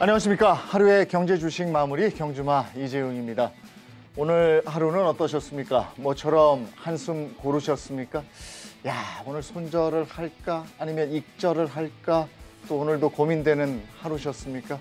안녕하십니까. 하루의 경제 주식 마무리 경주마 이재용입니다. 오늘 하루는 어떠셨습니까? 모처럼 한숨 고르셨습니까? 야, 오늘 손절을 할까? 아니면 익절을 할까? 또 오늘도 고민되는 하루셨습니까?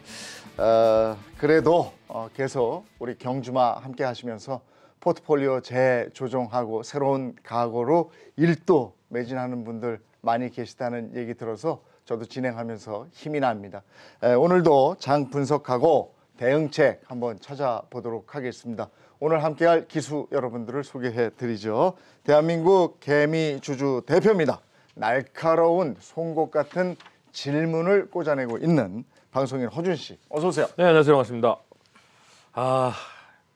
그래도 계속 우리 경주마 함께 하시면서 포트폴리오 재조정하고 새로운 각오로 일도 매진하는 분들 많이 계시다는 얘기 들어서 저도 진행하면서 힘이 납니다. 오늘도 장 분석하고 대응책 한번 찾아보도록 하겠습니다. 오늘 함께할 기수 여러분들을 소개해 드리죠. 대한민국 개미주주 대표입니다. 날카로운 송곳 같은 질문을 꽂아내고 있는 방송인 허준 씨, 어서 오세요. 네, 안녕하세요. 반갑습니다.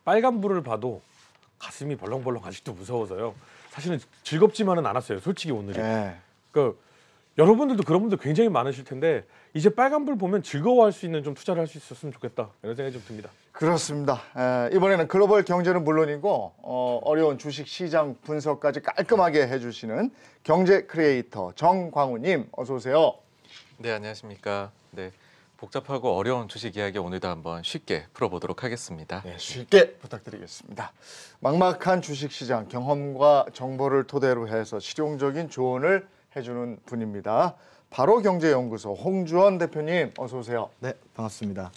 빨간불을 봐도 가슴이 벌렁벌렁 아직도 무서워서요. 사실은 즐겁지만은 않았어요. 솔직히 오늘이. 그러니까 여러분들도 그런 분들 굉장히 많으실 텐데 이제 빨간불 보면 즐거워할 수 있는 좀 투자를 할 수 있었으면 좋겠다 이런 생각이 좀 듭니다. 그렇습니다. 이번에는 글로벌 경제는 물론이고 어려운 주식 시장 분석까지 깔끔하게 해주시는 경제 크리에이터 정광우님 어서 오세요. 네, 안녕하십니까. 네, 복잡하고 어려운 주식 이야기 오늘도 한번 쉽게 풀어보도록 하겠습니다. 네, 쉽게 부탁드리겠습니다. 막막한 주식 시장 경험과 정보를 토대로 해서 실용적인 조언을 해주는 분입니다. 바로 경제연구소 홍주원 대표님 어서 오세요. 네, 반갑습니다.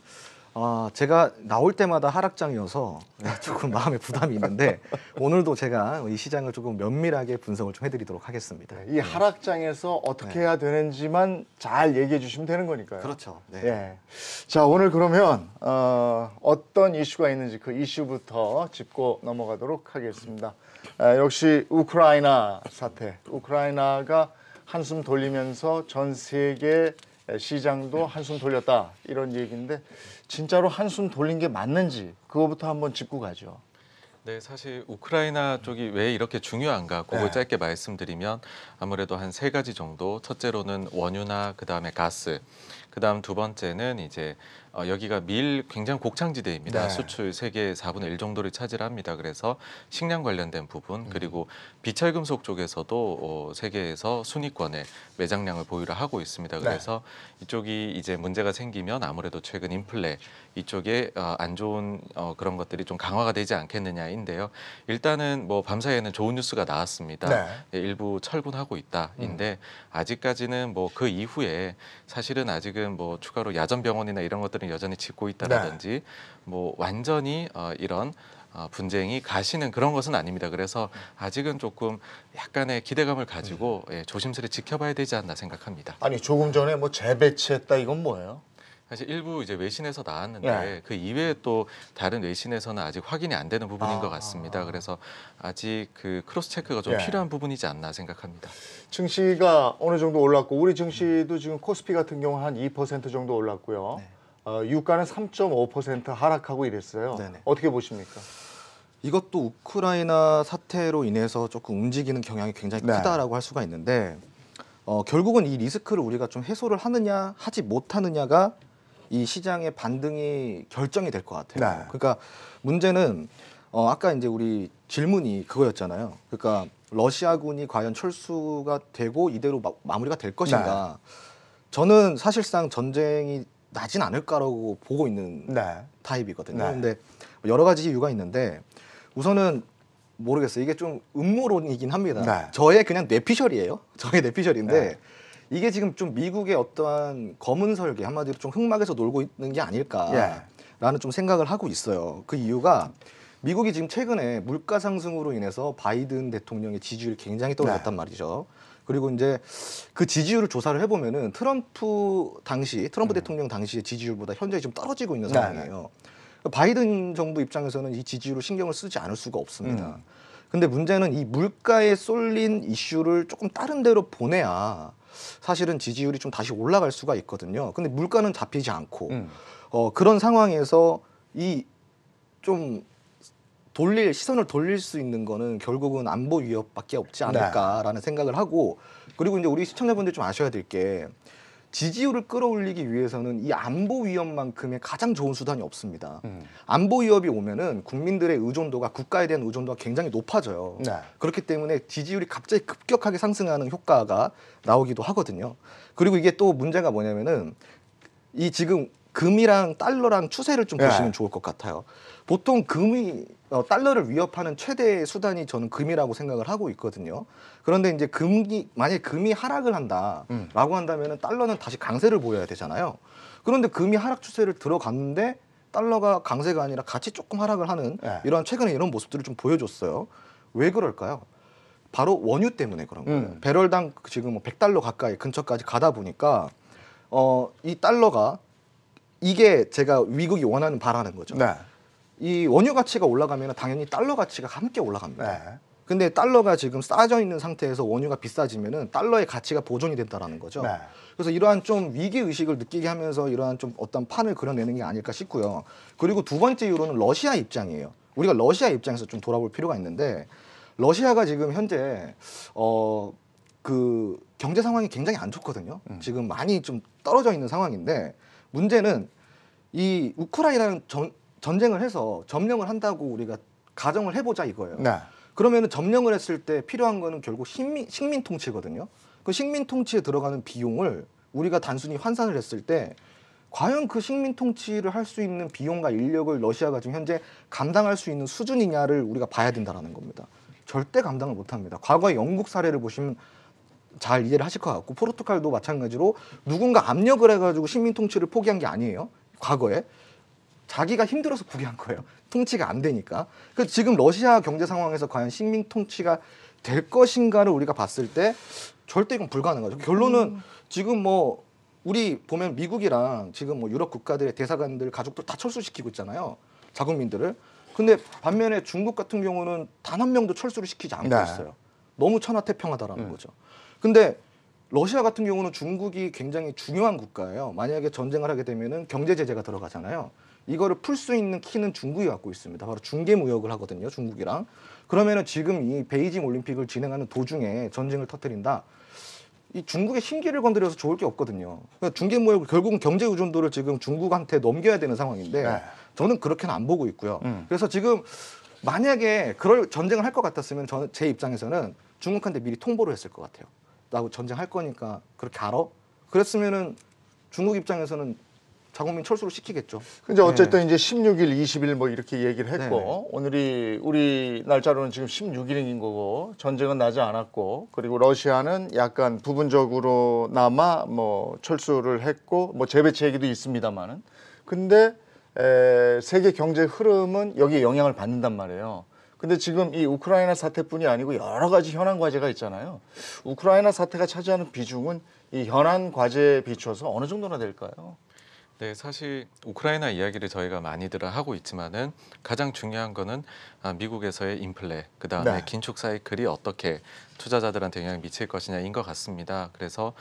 제가 나올 때마다 하락장이어서 조금 마음에 부담이 있는데 오늘도 제가 이 시장을 조금 면밀하게 분석을 좀 해드리도록 하겠습니다. 이 하락장에서 어떻게 해야 되는지만 잘 얘기해 주시면 되는 거니까요. 그렇죠. 네. 예. 자, 오늘 그러면 어떤 이슈가 있는지 그 이슈부터 짚고 넘어가도록 하겠습니다. 역시 우크라이나 사태, 우크라이나가 한숨 돌리면서 전 세계 시장도 한숨 돌렸다 이런 얘기인데 진짜로 한숨 돌린 게 맞는지 그거부터 한번 짚고 가죠. 네, 사실 우크라이나 쪽이 왜 이렇게 중요한가 그걸 짧게 말씀드리면 아무래도 한 세 가지 정도. 첫째로는 원유나 그다음에 가스, 그다음 두 번째는 이제 여기가 밀 굉장히 곡창지대입니다. 네. 수출 세계 4분의 1 정도를 차지합니다. 그래서 식량 관련된 부분 그리고 비철금속 쪽에서도 세계에서 순위권의 매장량을 보유를 하고 있습니다. 그래서 이쪽이 이제 문제가 생기면 아무래도 최근 인플레 이쪽에 안 좋은 그런 것들이 좀 강화가 되지 않겠느냐인데요. 일단은 뭐 밤사이에는 좋은 뉴스가 나왔습니다. 네, 일부 철분하고 있다인데 아직까지는 뭐 그 이후에 사실은 아직은 뭐 추가로 야전병원이나 이런 것들은 여전히 짓고 있다라든지 뭐 완전히 이런 분쟁이 가시는 그런 것은 아닙니다. 그래서 아직은 조금 약간의 기대감을 가지고 조심스레 지켜봐야 되지 않나 생각합니다. 아니 조금 전에 뭐 재배치했다 이건 뭐예요? 사실 일부 이제 외신에서 나왔는데 그 이외에 또 다른 외신에서는 아직 확인이 안 되는 부분인 것 같습니다. 그래서 아직 그 크로스 체크가 좀 필요한 부분이지 않나 생각합니다. 증시가 어느 정도 올랐고 우리 증시도 지금 코스피 같은 경우 한 2% 정도 올랐고요. 유가는 3.5% 하락하고 이랬어요. 네네. 어떻게 보십니까? 이것도 우크라이나 사태로 인해서 조금 움직이는 경향이 굉장히 크다라고 할 수가 있는데 결국은 이 리스크를 우리가 좀 해소를 하느냐 하지 못하느냐가 이 시장의 반등이 결정이 될 것 같아요. 그러니까 문제는 아까 이제 우리 질문이 그거였잖아요. 그러니까 러시아군이 과연 철수가 되고 이대로 마무리가 될 것인가. 저는 사실상 전쟁이 나진 않을까라고 보고 있는 타입이거든요. 근데 여러 가지 이유가 있는데 우선은 모르겠어요. 이게 좀 음모론이긴 합니다. 저의 그냥 뇌피셜이에요. 저의 뇌피셜인데 이게 지금 좀 미국의 어떠한 검은 설계 한마디로 좀 흑막에서 놀고 있는 게 아닐까라는 좀 생각을 하고 있어요. 그 이유가 미국이 지금 최근에 물가 상승으로 인해서 바이든 대통령의 지지율이 굉장히 떨어졌단 말이죠. 그리고 이제 그 지지율을 조사를 해보면은 트럼프 대통령 당시의 지지율보다 현재 좀 떨어지고 있는 상황이에요. 바이든 정부 입장에서는 이 지지율을 신경을 쓰지 않을 수가 없습니다. 근데 문제는 이 물가에 쏠린 이슈를 조금 다른 데로 보내야 사실은 지지율이 좀 다시 올라갈 수가 있거든요. 근데 물가는 잡히지 않고 그런 상황에서 이 좀 시선을 돌릴 수 있는 거는 결국은 안보 위협밖에 없지 않을까라는 생각을 하고 그리고 이제 우리 시청자분들 좀 아셔야 될 게 지지율을 끌어올리기 위해서는 이 안보 위협만큼의 가장 좋은 수단이 없습니다. 안보 위협이 오면은 국민들의 의존도가 국가에 대한 의존도가 굉장히 높아져요. 그렇기 때문에 지지율이 갑자기 급격하게 상승하는 효과가 나오기도 하거든요. 그리고 이게 또 문제가 뭐냐면은 이 지금 금이랑 달러랑 추세를 좀 네. 보시면 좋을 것 같아요. 보통 금이 달러를 위협하는 최대 수단이 저는 금이라고 생각을 하고 있거든요. 그런데 이제 만약에 금이 하락을 한다라고 한다면은 달러는 다시 강세를 보여야 되잖아요. 그런데 금이 하락 추세를 들어갔는데 달러가 강세가 아니라 같이 조금 하락을 하는 네. 이런 최근에 이런 모습들을 좀 보여줬어요. 왜 그럴까요? 바로 원유 때문에 그런 거예요. 배럴당 지금 뭐 100달러 가까이 근처까지 가다 보니까 이 달러가 이게 제가 미국이 원하는 바라는 거죠. 네. 이 원유 가치가 올라가면 당연히 달러 가치가 함께 올라갑니다. 네. 근데 달러가 지금 싸져 있는 상태에서 원유가 비싸지면은 달러의 가치가 보존이 된다라는 거죠. 네. 그래서 이러한 좀 위기 의식을 느끼게 하면서 이러한 좀 어떤 판을 그려내는 게 아닐까 싶고요. 그리고 두 번째 이유로는 러시아 입장이에요. 우리가 러시아 입장에서 좀 돌아볼 필요가 있는데 러시아가 지금 현재 그 경제 상황이 굉장히 안 좋거든요. 지금 많이 좀 떨어져 있는 상황인데 문제는 이 우크라이나는 전쟁을 해서 점령을 한다고 우리가 가정을 해보자 이거예요. 네. 그러면은 점령을 했을 때 필요한 거는 결국 식민 통치거든요. 그 식민 통치에 들어가는 비용을 우리가 단순히 환산을 했을 때 과연 그 식민 통치를 할 수 있는 비용과 인력을 러시아가 지금 현재 감당할 수 있는 수준이냐를 우리가 봐야 된다라는 겁니다. 절대 감당을 못합니다. 과거의 영국 사례를 보시면 잘 이해를 하실 것 같고 포르투갈도 마찬가지로 누군가 압력을 해가지고 식민 통치를 포기한 게 아니에요. 과거에 자기가 힘들어서 포기한 거예요. 통치가 안 되니까. 그래서 지금 러시아 경제 상황에서 과연 식민 통치가 될 것인가를 우리가 봤을 때 절대 이건 불가능하죠. 결론은 지금 뭐 우리 보면 미국이랑 지금 뭐 유럽 국가들의 대사관들 가족들 다 철수시키고 있잖아요. 자국민들을. 근데 반면에 중국 같은 경우는 단 한 명도 철수를 시키지 않고 네. 있어요. 너무 천하태평하다라는 거죠. 근데 러시아 같은 경우는 중국이 굉장히 중요한 국가예요. 만약에 전쟁을 하게 되면은 경제 제재가 들어가잖아요. 이거를 풀 수 있는 키는 중국이 갖고 있습니다. 바로 중개 무역을 하거든요, 중국이랑. 그러면은 지금 이 베이징 올림픽을 진행하는 도중에 전쟁을 터뜨린다. 이 중국의 심기를 건드려서 좋을 게 없거든요. 그러니까 중개 무역을 결국은 경제 의존도를 지금 중국한테 넘겨야 되는 상황인데 네. 저는 그렇게는 안 보고 있고요. 그래서 지금 만약에 그럴 전쟁을 할 것 같았으면 저는 제 입장에서는 중국한테 미리 통보를 했을 것 같아요. 나 전쟁할 거니까 그렇게 알아? 그랬으면은 중국 입장에서는 자국민 철수를 시키겠죠. 근데 어쨌든 이제 16일, 20일 뭐 이렇게 얘기를 했고 네네. 오늘이 우리 날짜로는 지금 16일인 거고 전쟁은 나지 않았고 그리고 러시아는 약간 부분적으로나마 뭐 철수를 했고 뭐 재배치 얘기도 있습니다만은 근데 세계 경제 흐름은 여기에 영향을 받는단 말이에요. 근데 지금 이 우크라이나 사태뿐이 아니고 여러 가지 현안 과제가 있잖아요. 우크라이나 사태가 차지하는 비중은 이 현안 과제에 비춰서 어느 정도나 될까요? 네, 사실 우크라이나 이야기를 저희가 많이들 하고 있지만은 가장 중요한 거는 미국에서의 인플레, 그 다음에 네. 긴축 사이클이 어떻게 투자자들한테 영향을 미칠 것이냐인 것 같습니다. 그래서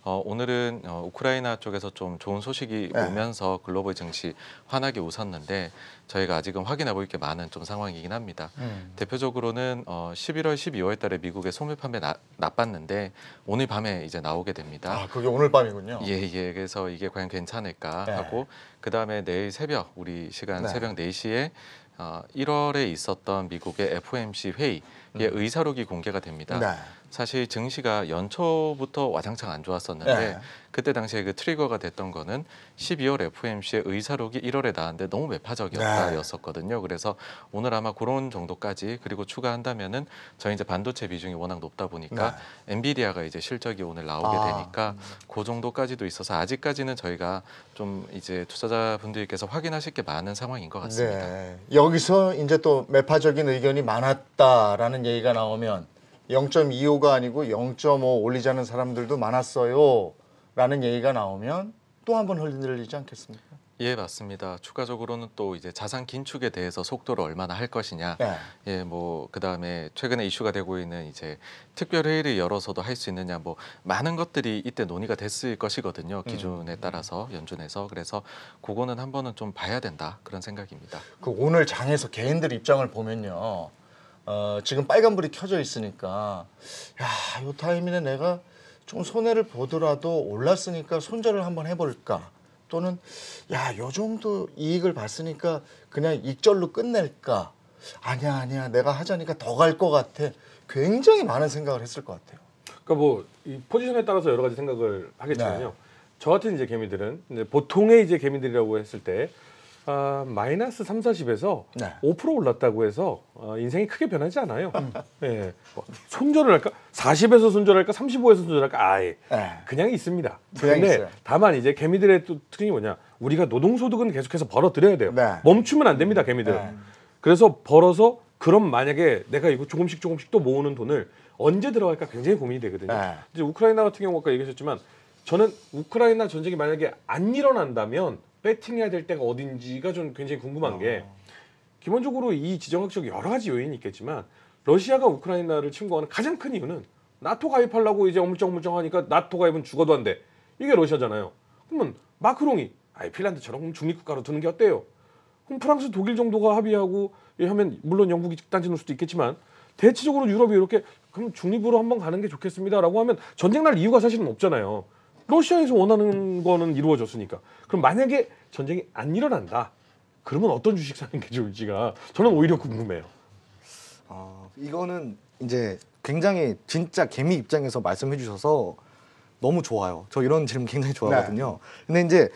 오늘은 우크라이나 쪽에서 좀 좋은 소식이 네. 오면서 글로벌 증시 환하게 웃었는데 저희가 아직은 확인해 볼 게 많은 좀 상황이긴 합니다. 대표적으로는 11월, 12월 달에 미국의 소매 판매 나빴는데 오늘 밤에 이제 나오게 됩니다. 아, 그게 오늘 밤이군요. 예. 그래서 이게 과연 괜찮을까 네. 하고 그 다음에 내일 새벽 우리 시간 네. 새벽 4시에 1월에 있었던 미국의 FOMC 회의의 의사록이 공개가 됩니다. 네. 사실 증시가 연초부터 와장창 안 좋았었는데 네. 그때 당시에 그 트리거가 됐던 거는 12월 FOMC의 의사록이 1월에 나왔는데 너무 매파적이었다였었거든요. 그래서 오늘 아마 그런 정도까지 그리고 추가한다면은 저희 이제 반도체 비중이 워낙 높다 보니까 엔비디아가 이제 실적이 오늘 나오게 되니까 그 정도까지도 있어서 아직까지는 저희가 좀 이제 투자자분들께서 확인하실 게 많은 상황인 것 같습니다. 네. 여기서 이제 또 매파적인 의견이 많았다라는 얘기가 나오면 0.25가 아니고 0.5 올리자는 사람들도 많았어요. 라는 얘기가 나오면 또 한 번 흔들리지 않겠습니까? 예, 맞습니다. 추가적으로는 또 이제 자산 긴축에 대해서 속도를 얼마나 할 것이냐. 네. 예, 뭐 그다음에 최근에 이슈가 되고 있는 이제 특별 회의를 열어서도 할 수 있느냐 뭐 많은 것들이 이때 논의가 됐을 것이거든요. 기준에 따라서 연준에서. 그래서 그거는 한 번은 좀 봐야 된다. 그런 생각입니다. 그 오늘 장에서 개인들 입장을 보면요. 지금 빨간불이 켜져 있으니까 야, 요 타이밍에 내가 좀 손해를 보더라도 올랐으니까 손절을 한번 해볼까? 또는 야, 요 정도 이익을 봤으니까 그냥 익절로 끝낼까? 아니야, 내가 하자니까 더 갈 것 같아. 굉장히 많은 생각을 했을 것 같아요. 그러니까 뭐 이 포지션에 따라서 여러 가지 생각을 하겠지만요. 네. 저 같은 이제 개미들은 이제 보통의 이제 개미들이라고 했을 때 마이너스 3, 40에서 네. 5% 올랐다고 해서 인생이 크게 변하지 않아요. 예. 뭐 손절을 할까? 40에서 손절할까? 35에서 손절할까? 아예 네. 그냥 있습니다. 그냥 근데 있어요. 다만 이제 개미들의 또 특징이 뭐냐? 우리가 노동소득은 계속해서 벌어들여야 돼요. 네. 멈추면 안 됩니다, 개미들은. 네. 그래서 벌어서 그럼 만약에 내가 이거 조금씩 또 모으는 돈을 언제 들어갈까 굉장히 고민이 되거든요. 네. 이제 우크라이나 같은 경우 아까 얘기하셨지만 저는 우크라이나 전쟁이 만약에 안 일어난다면 배팅해야 될 때가 어딘지가 좀 굉장히 궁금한 게 기본적으로 이 지정학적 여러 가지 요인이 있겠지만 러시아가 우크라이나를 침공하는 가장 큰 이유는 나토 가입하려고 이제 어물쩡어물쩡 하니까 나토 가입은 죽어도 안 돼. 이게 러시아잖아요. 그러면 마크롱이 핀란드처럼 중립국가로 두는 게 어때요? 그럼 프랑스, 독일 정도가 합의하고 하면 물론 영국이 딴지 놓을 수도 있겠지만 대체적으로 유럽이 이렇게 그럼 중립으로 한번 가는 게 좋겠습니다라고 하면 전쟁 날 이유가 사실은 없잖아요. 러시아에서 원하는 거는 이루어졌으니까. 그럼 만약에 전쟁이 안 일어난다. 그러면 어떤 주식 사는 게 좋을지가 저는 오히려 궁금해요. 이거는 이제 굉장히 진짜 개미 입장에서 말씀해 주셔서 너무 좋아요. 저 이런 질문 굉장히 좋아하거든요. 근데 이제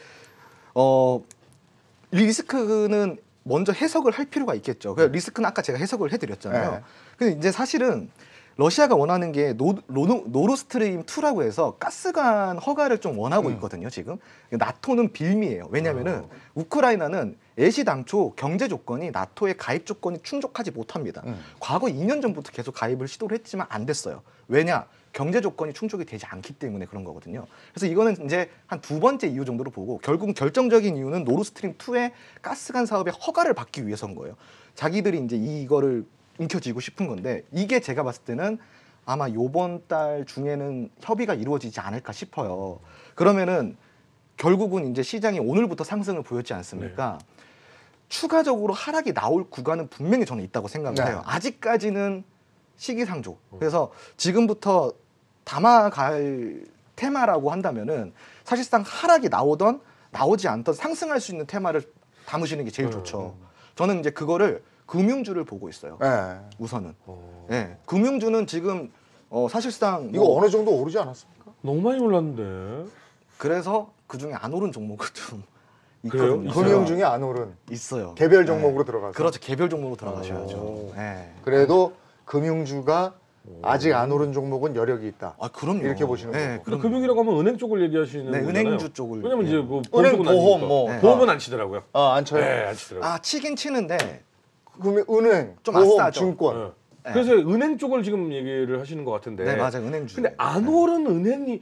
리스크는 먼저 해석을 할 필요가 있겠죠. 그 리스크는 아까 제가 해석을 해드렸잖아요. 네. 근데 이제 사실은 러시아가 원하는 게 노르스트림 2라고 해서 가스관 허가를 좀 원하고 있거든요. 지금 나토는 빌미예요. 왜냐하면은 우크라이나는 애시당초 경제 조건이 나토의 가입 조건이 충족하지 못합니다. 과거 2년 전부터 계속 가입을 시도를 했지만 안 됐어요. 왜냐? 경제 조건이 충족이 되지 않기 때문에 그런 거거든요. 그래서 이거는 이제 한 두 번째 이유 정도로 보고 결국 결정적인 이유는 노르스트림 2의 가스관 사업의 허가를 받기 위해서인 거예요. 자기들이 이제 이거를 움켜쥐고 싶은 건데 이게 제가 봤을 때는 아마 요번 달 중에는 협의가 이루어지지 않을까 싶어요. 그러면은 결국은 이제 시장이 오늘부터 상승을 보였지 않습니까? 추가적으로 하락이 나올 구간은 분명히 저는 있다고 생각을 해요. 아직까지는 시기상조. 그래서 지금부터 담아갈 테마라고 한다면은 사실상 하락이 나오던 나오지 않던 상승할 수 있는 테마를 담으시는 게 제일 좋죠. 저는 이제 그거를 금융주를 보고 있어요. 네. 우선은. 네. 금융주는 지금 사실상 이거 어느 정도 오르지 않았습니까? 너무 많이 올랐는데. 그래서 그 중에 안 오른 종목은 좀 그래요? 있거든요. 금융 중에 안 오른 있어요. 개별 종목으로 들어가서. 그렇죠. 개별 종목으로 들어가셔야죠. 오. 네. 그래도 금융주가 아직 안 오른 종목은 여력이 있다. 아 그럼요. 이렇게 보시는 거고. 근데 그럼요. 금융이라고 하면 은행 쪽을 얘기하시는 네, 거잖아요. 은행주 쪽을. 왜냐면 이제 뭐 은행, 보험은 보험 아니니까. 뭐. 네. 보험은 안 치더라고요. 안 쳐요? 네, 안 치더라고요. 아 치긴 치는데 그러면 은행, 좀 보험, 아싸죠. 증권. 네. 네. 그래서 은행 쪽을 지금 얘기를 하시는 것 같은데. 네 맞아요 은행주. 근데 안 오른 은행이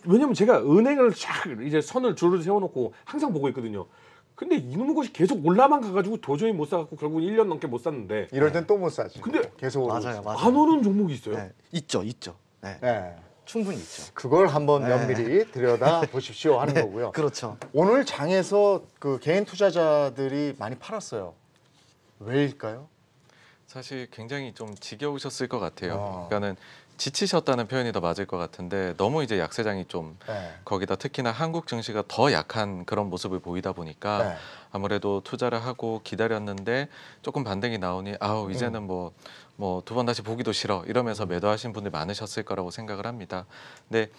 왜냐면 제가 은행을 쫙 이제 선을 줄을 세워놓고 항상 보고 있거든요. 근데 이놈의 것이 계속 올라만 가가지고 도저히 못 사갖고 결국 1년 넘게 못 샀는데 이럴 땐 또 못 사지. 근데 계속 오르고 맞아요 있어. 맞아요. 안 오른 종목이 있어요. 네. 있죠 있죠. 네. 네. 충분히 있죠. 그걸 한번 네. 면밀히 들여다 보십시오 하는 네, 거고요. 그렇죠. 오늘 장에서 그 개인 투자자들이 많이 팔았어요. 왜일까요? 사실 굉장히 좀 지겨우셨을 것 같아요. 어. 그러니까는 지치셨다는 표현이 더 맞을 것 같은데 너무 이제 약세장이 좀 네. 거기다 특히나 한국 증시가 더 약한 그런 모습을 보이다 보니까 네. 아무래도 투자를 하고 기다렸는데 조금 반등이 나오니 아우 이제는 뭐 두 번 다시 보기도 싫어 이러면서 매도하신 분들 많으셨을 거라고 생각을 합니다. 근데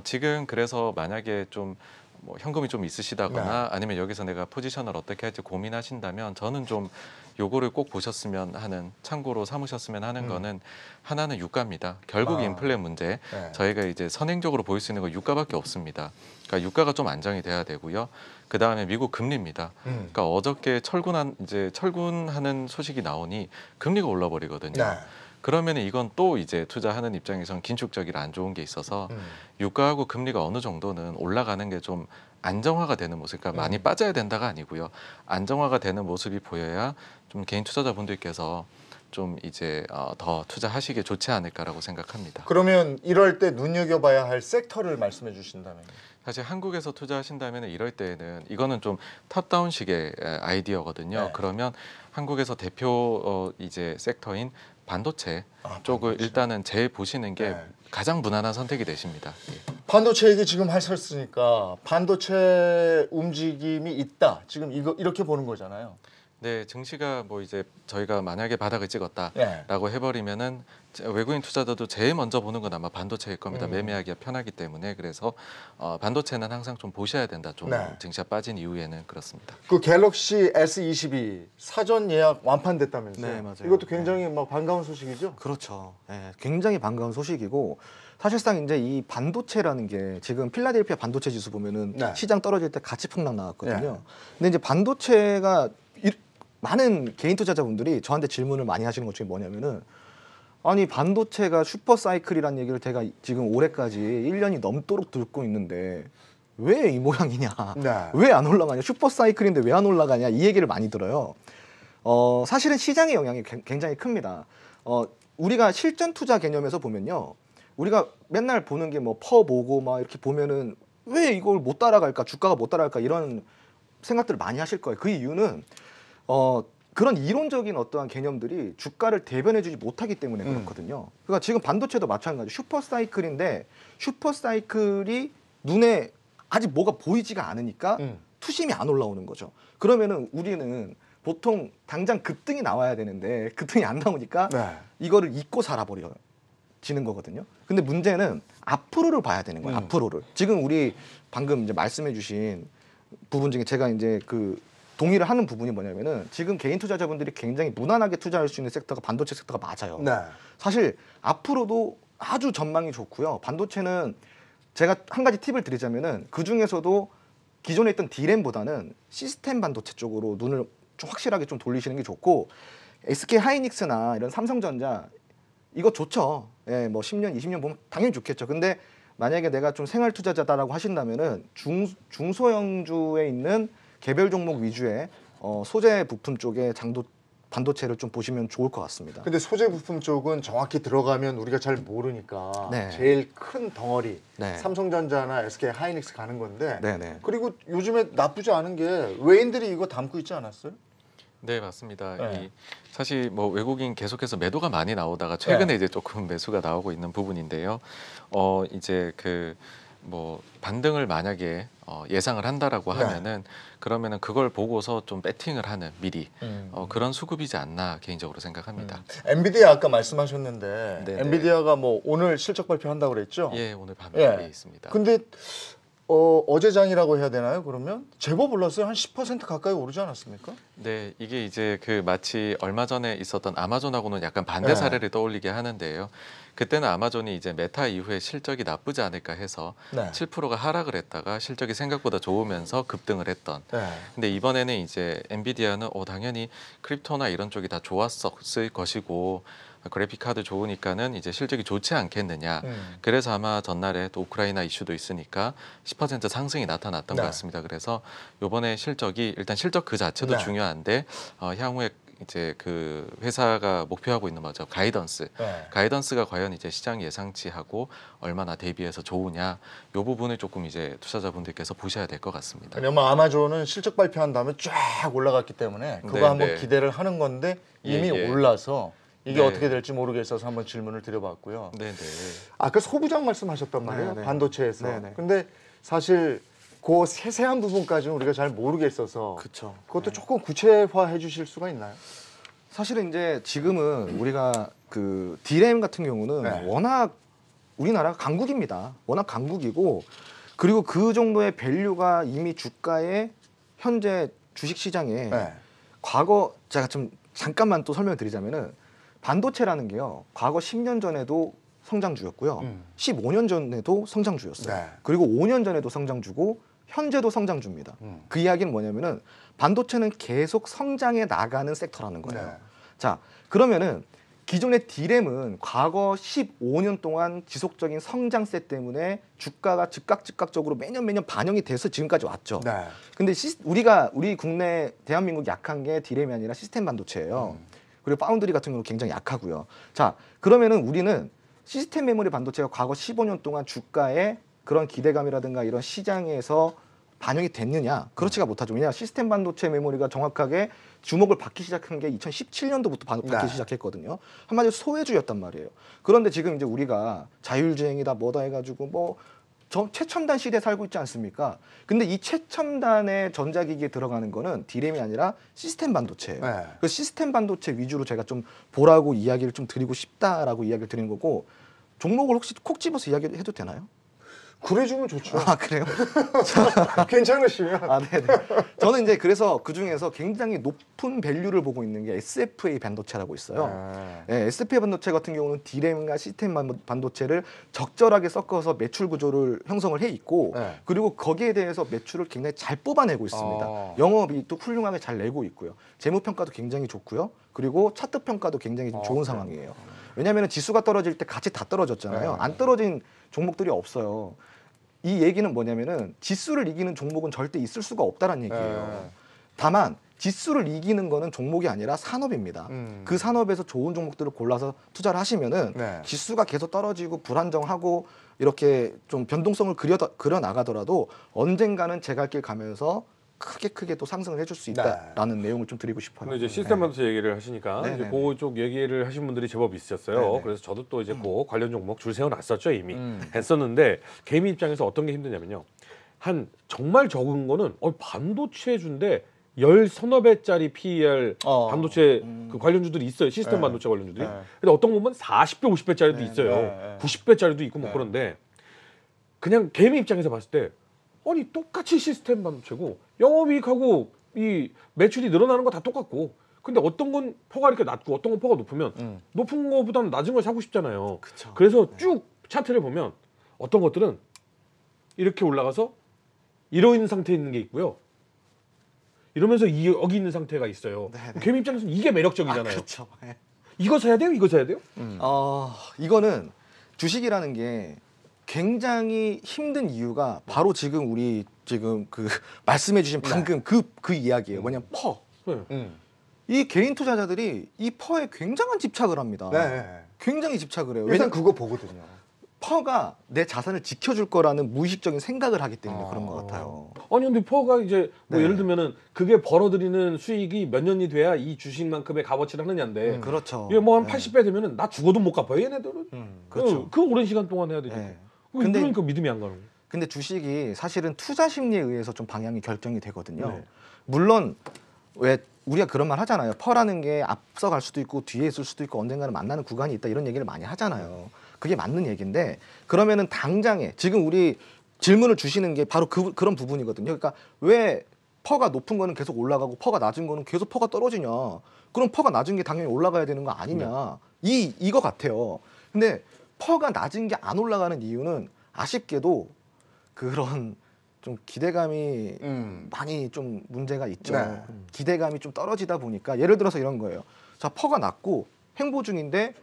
지금 그래서 만약에 좀 뭐 현금이 좀 있으시다거나 아니면 여기서 내가 포지션을 어떻게 할지 고민하신다면 저는 좀 요거를 꼭 보셨으면 하는 참고로 삼으셨으면 하는 거는 하나는 유가입니다. 결국 인플레 문제 네. 저희가 이제 선행적으로 보일 수 있는 건 유가밖에 없습니다. 그러니까 유가가 좀 안정이 돼야 되고요. 그 다음에 미국 금리입니다. 그러니까 어저께 철군하는 소식이 나오니 금리가 올라버리거든요. 네. 그러면 이건 또 이제 투자하는 입장에선 긴축적이라 안 좋은 게 있어서 유가하고 금리가 어느 정도는 올라가는 게 좀 안정화가 되는 모습, 그러니까 많이 빠져야 된다가 아니고요. 안정화가 되는 모습이 보여야 좀 개인 투자자분들께서 좀 이제 더 투자하시기에 좋지 않을까라고 생각합니다. 그러면 이럴 때 눈여겨봐야 할 섹터를 말씀해 주신다면. 사실 한국에서 투자하신다면 이럴 때에는 이거는 좀 탑다운식의 아이디어거든요. 네. 그러면 한국에서 대표 이제 섹터인 반도체 쪽을 반도체. 일단은 제일 보시는 게 네. 가장 무난한 선택이 되십니다. 예. 반도체 얘기 지금 하셨으니까 반도체 움직임이 있다. 지금 이렇게 보는 거잖아요. 네, 증시가 뭐 이제 저희가 만약에 바닥을 찍었다라고 네. 해버리면은 외국인 투자자도 제일 먼저 보는 건 아마 반도체일 겁니다. 음. 매매하기가 편하기 때문에. 그래서 반도체는 항상 좀 보셔야 된다. 좀 네. 증시가 빠진 이후에는 그렇습니다. 그 갤럭시 S22 사전 예약 완판됐다면서요? 네, 맞아요. 이것도 굉장히 막 반가운 소식이죠? 그렇죠. 예, 굉장히 반가운 소식이고 사실상 이제 이 반도체라는 게 지금 필라델피아 반도체 지수 보면은 네. 시장 떨어질 때 같이 폭락 나왔거든요. 네. 근데 이제 반도체가 많은 개인 투자자분들이 저한테 질문을 많이 하시는 것 중에 뭐냐면은 아니 반도체가 슈퍼 사이클이라는 얘기를 제가 지금 올해까지 1년이 넘도록 듣고 있는데 왜 이 모양이냐? 네. 왜 안 올라가냐? 슈퍼 사이클인데 왜 안 올라가냐? 이 얘기를 많이 들어요. 사실은 시장의 영향이 굉장히 큽니다. 우리가 실전 투자 개념에서 보면요. 우리가 맨날 보는 게 뭐 퍼 보고 막 이렇게 보면은 왜 이걸 못 따라갈까? 주가가 못 따라갈까? 이런 생각들을 많이 하실 거예요. 그 이유는 그런 이론적인 어떠한 개념들이 주가를 대변해주지 못하기 때문에 그렇거든요. 그러니까 지금 반도체도 마찬가지. 슈퍼 사이클인데 슈퍼 사이클이 눈에 아직 뭐가 보이지가 않으니까 투심이 안 올라오는 거죠. 그러면은 우리는 보통 당장 급등이 나와야 되는데 급등이 안 나오니까 네. 이거를 잊고 살아버려지는 거거든요. 근데 문제는 앞으로를 봐야 되는 거예요. 앞으로를. 지금 우리 방금 이제 말씀해주신 부분 중에 제가 이제 그 동의를 하는 부분이 뭐냐면은 지금 개인 투자자분들이 굉장히 무난하게 투자할 수 있는 섹터가 반도체 섹터가 맞아요. 네. 사실 앞으로도 아주 전망이 좋고요. 반도체는 제가 한 가지 팁을 드리자면은 그 중에서도 기존에 있던 D램보다는 시스템 반도체 쪽으로 눈을 좀 확실하게 좀 돌리시는 게 좋고 SK 하이닉스나 이런 삼성전자 이거 좋죠. 예, 뭐 10년, 20년 보면 당연히 좋겠죠. 근데 만약에 내가 좀 생활 투자자다라고 하신다면은 중소형주에 있는 개별 종목 위주의 소재 부품 쪽에 반도체를 좀 보시면 좋을 것 같습니다. 근데 소재 부품 쪽은 정확히 들어가면 우리가 잘 모르니까 네. 제일 큰 덩어리 네. 삼성전자나 SK 하이닉스 가는 건데 네네. 그리고 요즘에 나쁘지 않은 게 외인들이 이거 담고 있지 않았어요? 네, 맞습니다. 네. 사실 뭐 외국인 계속해서 매도가 많이 나오다가 최근에 네. 이제 조금 매수가 나오고 있는 부분인데요. 이제 그 뭐 반등을 만약에 예상을 한다라고 네. 하면은 그러면은 그걸 보고서 좀 배팅을 하는 미리 음. 그런 수급이지 않나 개인적으로 생각합니다. 엔비디아 아까 말씀하셨는데 네네. 엔비디아가 뭐 오늘 실적 발표한다고 그랬죠? 예, 오늘 밤에 예. 있습니다. 근데 어제장이라고 해야 되나요? 그러면 제법 올랐어요. 한 10% 가까이 오르지 않았습니까? 네, 이게 이제 그 마치 얼마 전에 있었던 아마존하고는 약간 반대 네. 사례를 떠올리게 하는데요. 그때는 아마존이 이제 메타 이후에 실적이 나쁘지 않을까 해서 네. 7%가 하락을 했다가 실적이 생각보다 좋으면서 급등을 했던. 네. 근데 이번에는 이제 엔비디아는 당연히 크립토나 이런 쪽이 다 좋았을 것이고 그래픽 카드 좋으니까는 이제 실적이 좋지 않겠느냐. 그래서 아마 전날에 또 우크라이나 이슈도 있으니까 10% 상승이 나타났던 네. 것 같습니다. 그래서 이번에 실적이 일단 실적 그 자체도 네. 중요한데 향후에 이제 그 회사가 목표하고 있는 뭐죠? 가이던스. 네. 가이던스가 과연 이제 시장 예상치하고 얼마나 대비해서 좋으냐. 이 부분을 조금 이제 투자자분들께서 보셔야 될 것 같습니다. 왜냐면 아마존은 실적 발표한 다음에 쫙 올라갔기 때문에 그거 네, 한번 네. 기대를 하는 건데 이미 예, 예. 올라서 이게 네. 어떻게 될지 모르겠어서 한번 질문을 드려봤고요. 네네. 아까 소부장 말씀하셨단 말이에요. 네네. 반도체에서. 네네. 근데 사실 그 세세한 부분까지는 우리가 잘 모르겠어서 그렇죠. 그것도 조금 구체화해 주실 수가 있나요? 사실은 이제 지금은 우리가 그 D램 같은 경우는 네. 워낙 우리나라가 강국입니다. 워낙 강국이고 그리고 그 정도의 밸류가 이미 주가에 현재 주식 시장에 네. 과거 제가 좀 잠깐만 또 설명드리자면은 반도체라는 게요. 과거 10년 전에도 성장주였고요. 15년 전에도 성장주였어요. 네. 그리고 5년 전에도 성장주고 현재도 성장주입니다. 그 이야기는 뭐냐면은 반도체는 계속 성장해 나가는 섹터라는 거예요. 네. 자, 그러면은 기존의 D램은 과거 15년 동안 지속적인 성장세 때문에 주가가 즉각적으로 매년 반영이 돼서 지금까지 왔죠. 네. 근데 우리 국내 대한민국 약한 게 D램이 아니라 시스템 반도체예요. 그리고 파운드리 같은 경우는 굉장히 약하고요. 자, 그러면은 우리는 시스템 메모리 반도체가 과거 15년 동안 주가에 그런 기대감이라든가 이런 시장에서 반영이 됐느냐? 그렇지가 못하죠. 왜냐 시스템 반도체 메모리가 정확하게 주목을 받기 시작한 게 2017년도부터 받기 네. 시작했거든요. 한마디로 소외주였단 말이에요. 그런데 지금 이제 우리가 자율주행이다 뭐다 해가지고 뭐 최첨단 시대에 살고 있지 않습니까? 근데 이 최첨단의 전자기기에 들어가는 거는 D램이 아니라 시스템 반도체예요. 네. 그 시스템 반도체 위주로 제가 좀 보라고 이야기를 좀 드리고 싶다라고 이야기를 드리는 거고, 종목을 혹시 콕 집어서 이야기를 해도 되나요? 그래주면 좋죠. 아 그래요? 괜찮으시면. 아 네네. 저는 이제 그래서 그 중에서 굉장히 높은 밸류를 보고 있는 게 SFA 반도체라고 있어요. 네, SFA 반도체 같은 경우는 D램과 시스템 반도체를 적절하게 섞어서 매출 구조를 형성을 해 있고, 네. 그리고 거기에 대해서 매출을 굉장히 잘 뽑아내고 있습니다. 영업이익도 훌륭하게 잘 내고 있고요. 재무 평가도 굉장히 좋고요. 그리고 차트 평가도 굉장히 좀 좋은 상황이에요. 왜냐하면 지수가 떨어질 때 같이 다 떨어졌잖아요. 네. 안 떨어진 종목들이 없어요. 이 얘기는 뭐냐면은 지수를 이기는 종목은 절대 있을 수가 없다는 얘기예요. 다만 지수를 이기는 거는 종목이 아니라 산업입니다. 그 산업에서 좋은 종목들을 골라서 투자를 하시면은 네. 지수가 계속 떨어지고 불안정하고 이렇게 좀 변동성을 그려 나가더라도 언젠가는 제 갈 길 가면서 크게 또 상승을 해줄 수 있다라는 내용을 좀 드리고 싶어요. 근데 이제 시스템 반도체 얘기를 하시니까 네, 이제 네, 그쪽 얘기를 하신 분들이 제법 있으셨어요. 네, 네. 그래서 저도 또 이제 그 관련 종목 줄 세워놨었죠 이미 했었는데 개미 입장에서 어떤 게 힘드냐면요. 한 정말 적은 거는 반도체 준데 10서너 배짜리 PER 반도체 그 관련주들이 있어요. 시스템 네. 반도체 관련주들이. 네. 근데 어떤 거 보면 40배, 50배짜리도 네, 있어요. 네. 90배짜리도 있고 뭐 네. 그런데 그냥 개미 입장에서 봤을 때 아니 똑같이 시스템 반도체고 영업이익하고 이 매출이 늘어나는 거 다 똑같고 근데 어떤 건 퍼가 이렇게 낮고 어떤 건 퍼가 높으면 높은 거보다는 낮은 걸 사고 싶잖아요. 그쵸. 그래서 쭉 차트를 보면 어떤 것들은 이렇게 올라가서 이러 있는 상태에 있는 게 있고요. 이러면서 여기 있는 상태가 있어요. 개미 입장에서는 이게 매력적이잖아요. 그렇죠. 네. 이거 사야 돼요? 이거 사야 돼요? 이거는 주식이라는 게 굉장히 힘든 이유가 바로 지금 우리 지금 그 말씀해주신 방금 그 이야기예요. 뭐냐면 퍼. 네. 이 개인 투자자들이 이 퍼에 굉장한 집착을 합니다. 네. 굉장히 집착을 해요. 일단 그거 보거든요. 퍼가 내 자산을 지켜줄 거라는 무의식적인 생각을 하기 때문에 그런 것 같아요. 아니 근데 퍼가 이제 뭐 네. 예를 들면은 그게 벌어들이는 수익이 몇 년이 돼야 이 주식만큼의 값어치를 하느냐인데 그렇죠. 이게 뭐 한 네. 80배 되면은 나 죽어도 못 갚아요 얘네들은. 그렇죠. 그 오랜 시간 동안 해야 되죠. 네. 근데 근데- 그러니까 믿음이 안 가는 거예요. 근데 주식이 사실은 투자 심리에 의해서 좀 방향이 결정이 되거든요. 네. 물론 왜 우리가 그런 말 하잖아요. 퍼라는 게 앞서갈 수도 있고 뒤에 있을 수도 있고 언젠가는 만나는 구간이 있다 이런 얘기를 많이 하잖아요. 그게 맞는 얘기인데 그러면은 당장에 지금 우리 질문을 주시는 게 바로 그런 부분이거든요. 그러니까 왜 퍼가 높은 거는 계속 올라가고 퍼가 낮은 거는 계속 퍼가 떨어지냐? 그럼 퍼가 낮은 게 당연히 올라가야 되는 거 아니냐? 이거 같아요. 근데 퍼가 낮은 게 안 올라가는 이유는 아쉽게도 그런 좀 기대감이 많이 좀 문제가 있죠. 네. 기대감이 좀 떨어지다 보니까 예를 들어서 이런 거예요. 자, 퍼가 낮고 횡보 중인데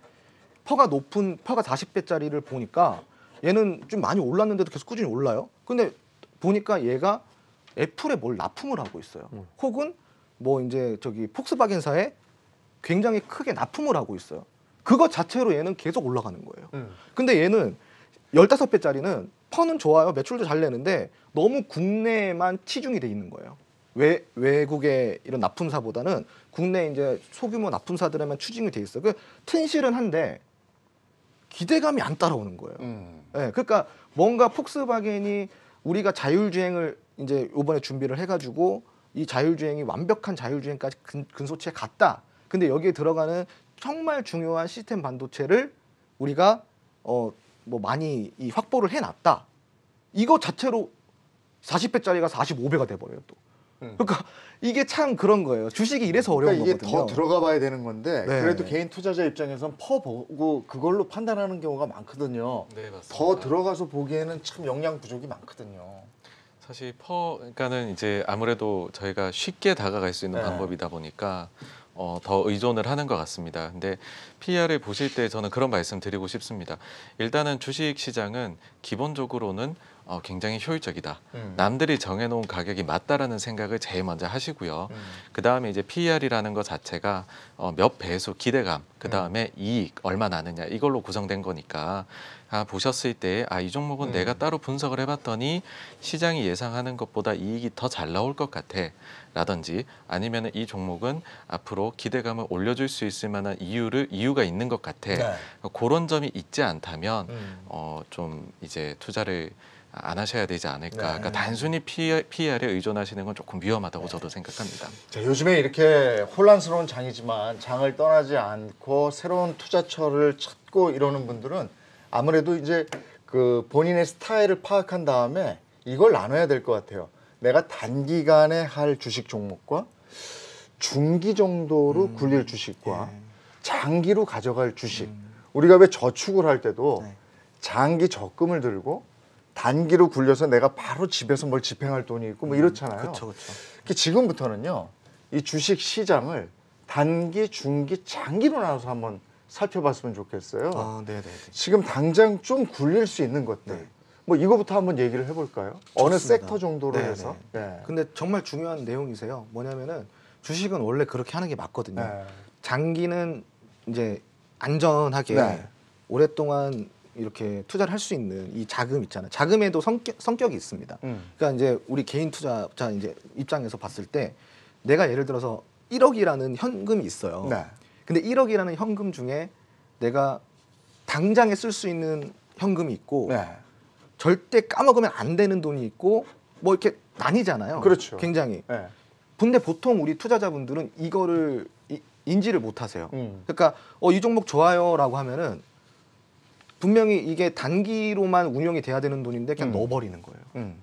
퍼가 높은 퍼가 40배짜리를 보니까 얘는 좀 많이 올랐는데도 계속 꾸준히 올라요. 근데 보니까 얘가 애플에 뭘 납품을 하고 있어요. 혹은 뭐 이제 저기 폭스바겐사에 굉장히 크게 납품을 하고 있어요. 그거 자체로 얘는 계속 올라가는 거예요. 근데 얘는 15배짜리는 퍼는 좋아요. 매출도 잘 내는데 너무 국내에만 치중이 돼 있는 거예요. 외국의 이런 납품사보다는 국내 이제 소규모 납품사들에만 추진이 돼 있어. 그 튼실은 한데 기대감이 안 따라오는 거예요. 네, 그러니까 뭔가 폭스바겐이 우리가 자율주행을 이제 이번에 준비를 해가지고 이 자율주행이 완벽한 자율주행까지 근소치에 갔다. 근데 여기에 들어가는 정말 중요한 시스템 반도체를 우리가 뭐 많이 이 확보를 해놨다. 이거 자체로 40배짜리가 45배가 돼버려요 또. 그러니까 이게 참 그런 거예요. 주식이 이래서 어려운 그러니까 이게 거거든요. 더 들어가 봐야 되는 건데 네. 그래도 개인 투자자 입장에선 퍼 보고 그걸로 판단하는 경우가 많거든요. 네, 맞습니다. 더 들어가서 보기에는 참 영양 부족이 많거든요. 사실 그러니까는 이제 아무래도 저희가 쉽게 다가갈 수 있는 네. 방법이다 보니까 더 의존을 하는 것 같습니다. 근데 PER을 보실 때 저는 그런 말씀 드리고 싶습니다. 일단은 주식 시장은 기본적으로는 굉장히 효율적이다. 남들이 정해놓은 가격이 맞다라는 생각을 제일 먼저 하시고요. 그 다음에 이제 PER이라는 것 자체가 몇 배수 기대감, 그 다음에 이익 얼마 나느냐 이걸로 구성된 거니까 보셨을 때 이 종목은 내가 따로 분석을 해봤더니 시장이 예상하는 것보다 이익이 더 잘 나올 것 같아. 라든지 아니면 이 종목은 앞으로 기대감을 올려줄 수 있을 만한 이유가 있는 것 같아. 네. 그런 점이 있지 않다면 좀 이제 투자를 안 하셔야 되지 않을까. 네. 그러니까 단순히 PER에 의존하시는 건 조금 위험하다고 저도 생각합니다. 자, 요즘에 이렇게 혼란스러운 장이지만 장을 떠나지 않고 새로운 투자처를 찾고 이러는 분들은 아무래도 이제 그 본인의 스타일을 파악한 다음에 이걸 나눠야 될 것 같아요. 내가 단기간에 할 주식 종목과 중기 정도로 굴릴 주식과 장기로 가져갈 주식. 우리가 왜 저축을 할 때도 장기 적금을 들고 단기로 굴려서 내가 바로 집에서 뭘 집행할 돈이 있고 뭐 이렇잖아요. 그렇죠. 지금부터는요, 이 주식 시장을 단기, 중기, 장기로 나눠서 한번 살펴봤으면 좋겠어요. 아, 네네. 지금 당장 좀 굴릴 수 있는 것들. 네. 뭐 이거부터 한번 얘기를 해볼까요? 어느 좋습니다. 섹터 정도로 네, 해서. 네. 근데 정말 중요한 내용이세요. 뭐냐면은 주식은 원래 그렇게 하는 게 맞거든요. 네. 장기는 이제 안전하게 네. 오랫동안 이렇게 투자를 할 수 있는 이 자금 있잖아요. 자금에도 성격이 있습니다. 그러니까 이제 우리 개인 투자자 이제 입장에서 봤을 때 내가 예를 들어서 1억이라는 현금이 있어요. 네. 근데 1억이라는 현금 중에 내가 당장에 쓸 수 있는 현금이 있고 네. 절대 까먹으면 안 되는 돈이 있고 뭐 이렇게 나뉘잖아요. 그렇죠. 굉장히. 네. 근데 보통 우리 투자자분들은 이거를 인지를 못 하세요. 그러니까 이 종목 좋아요라고 하면은 분명히 이게 단기로만 운영이 돼야 되는 돈인데 그냥 넣어버리는 거예요.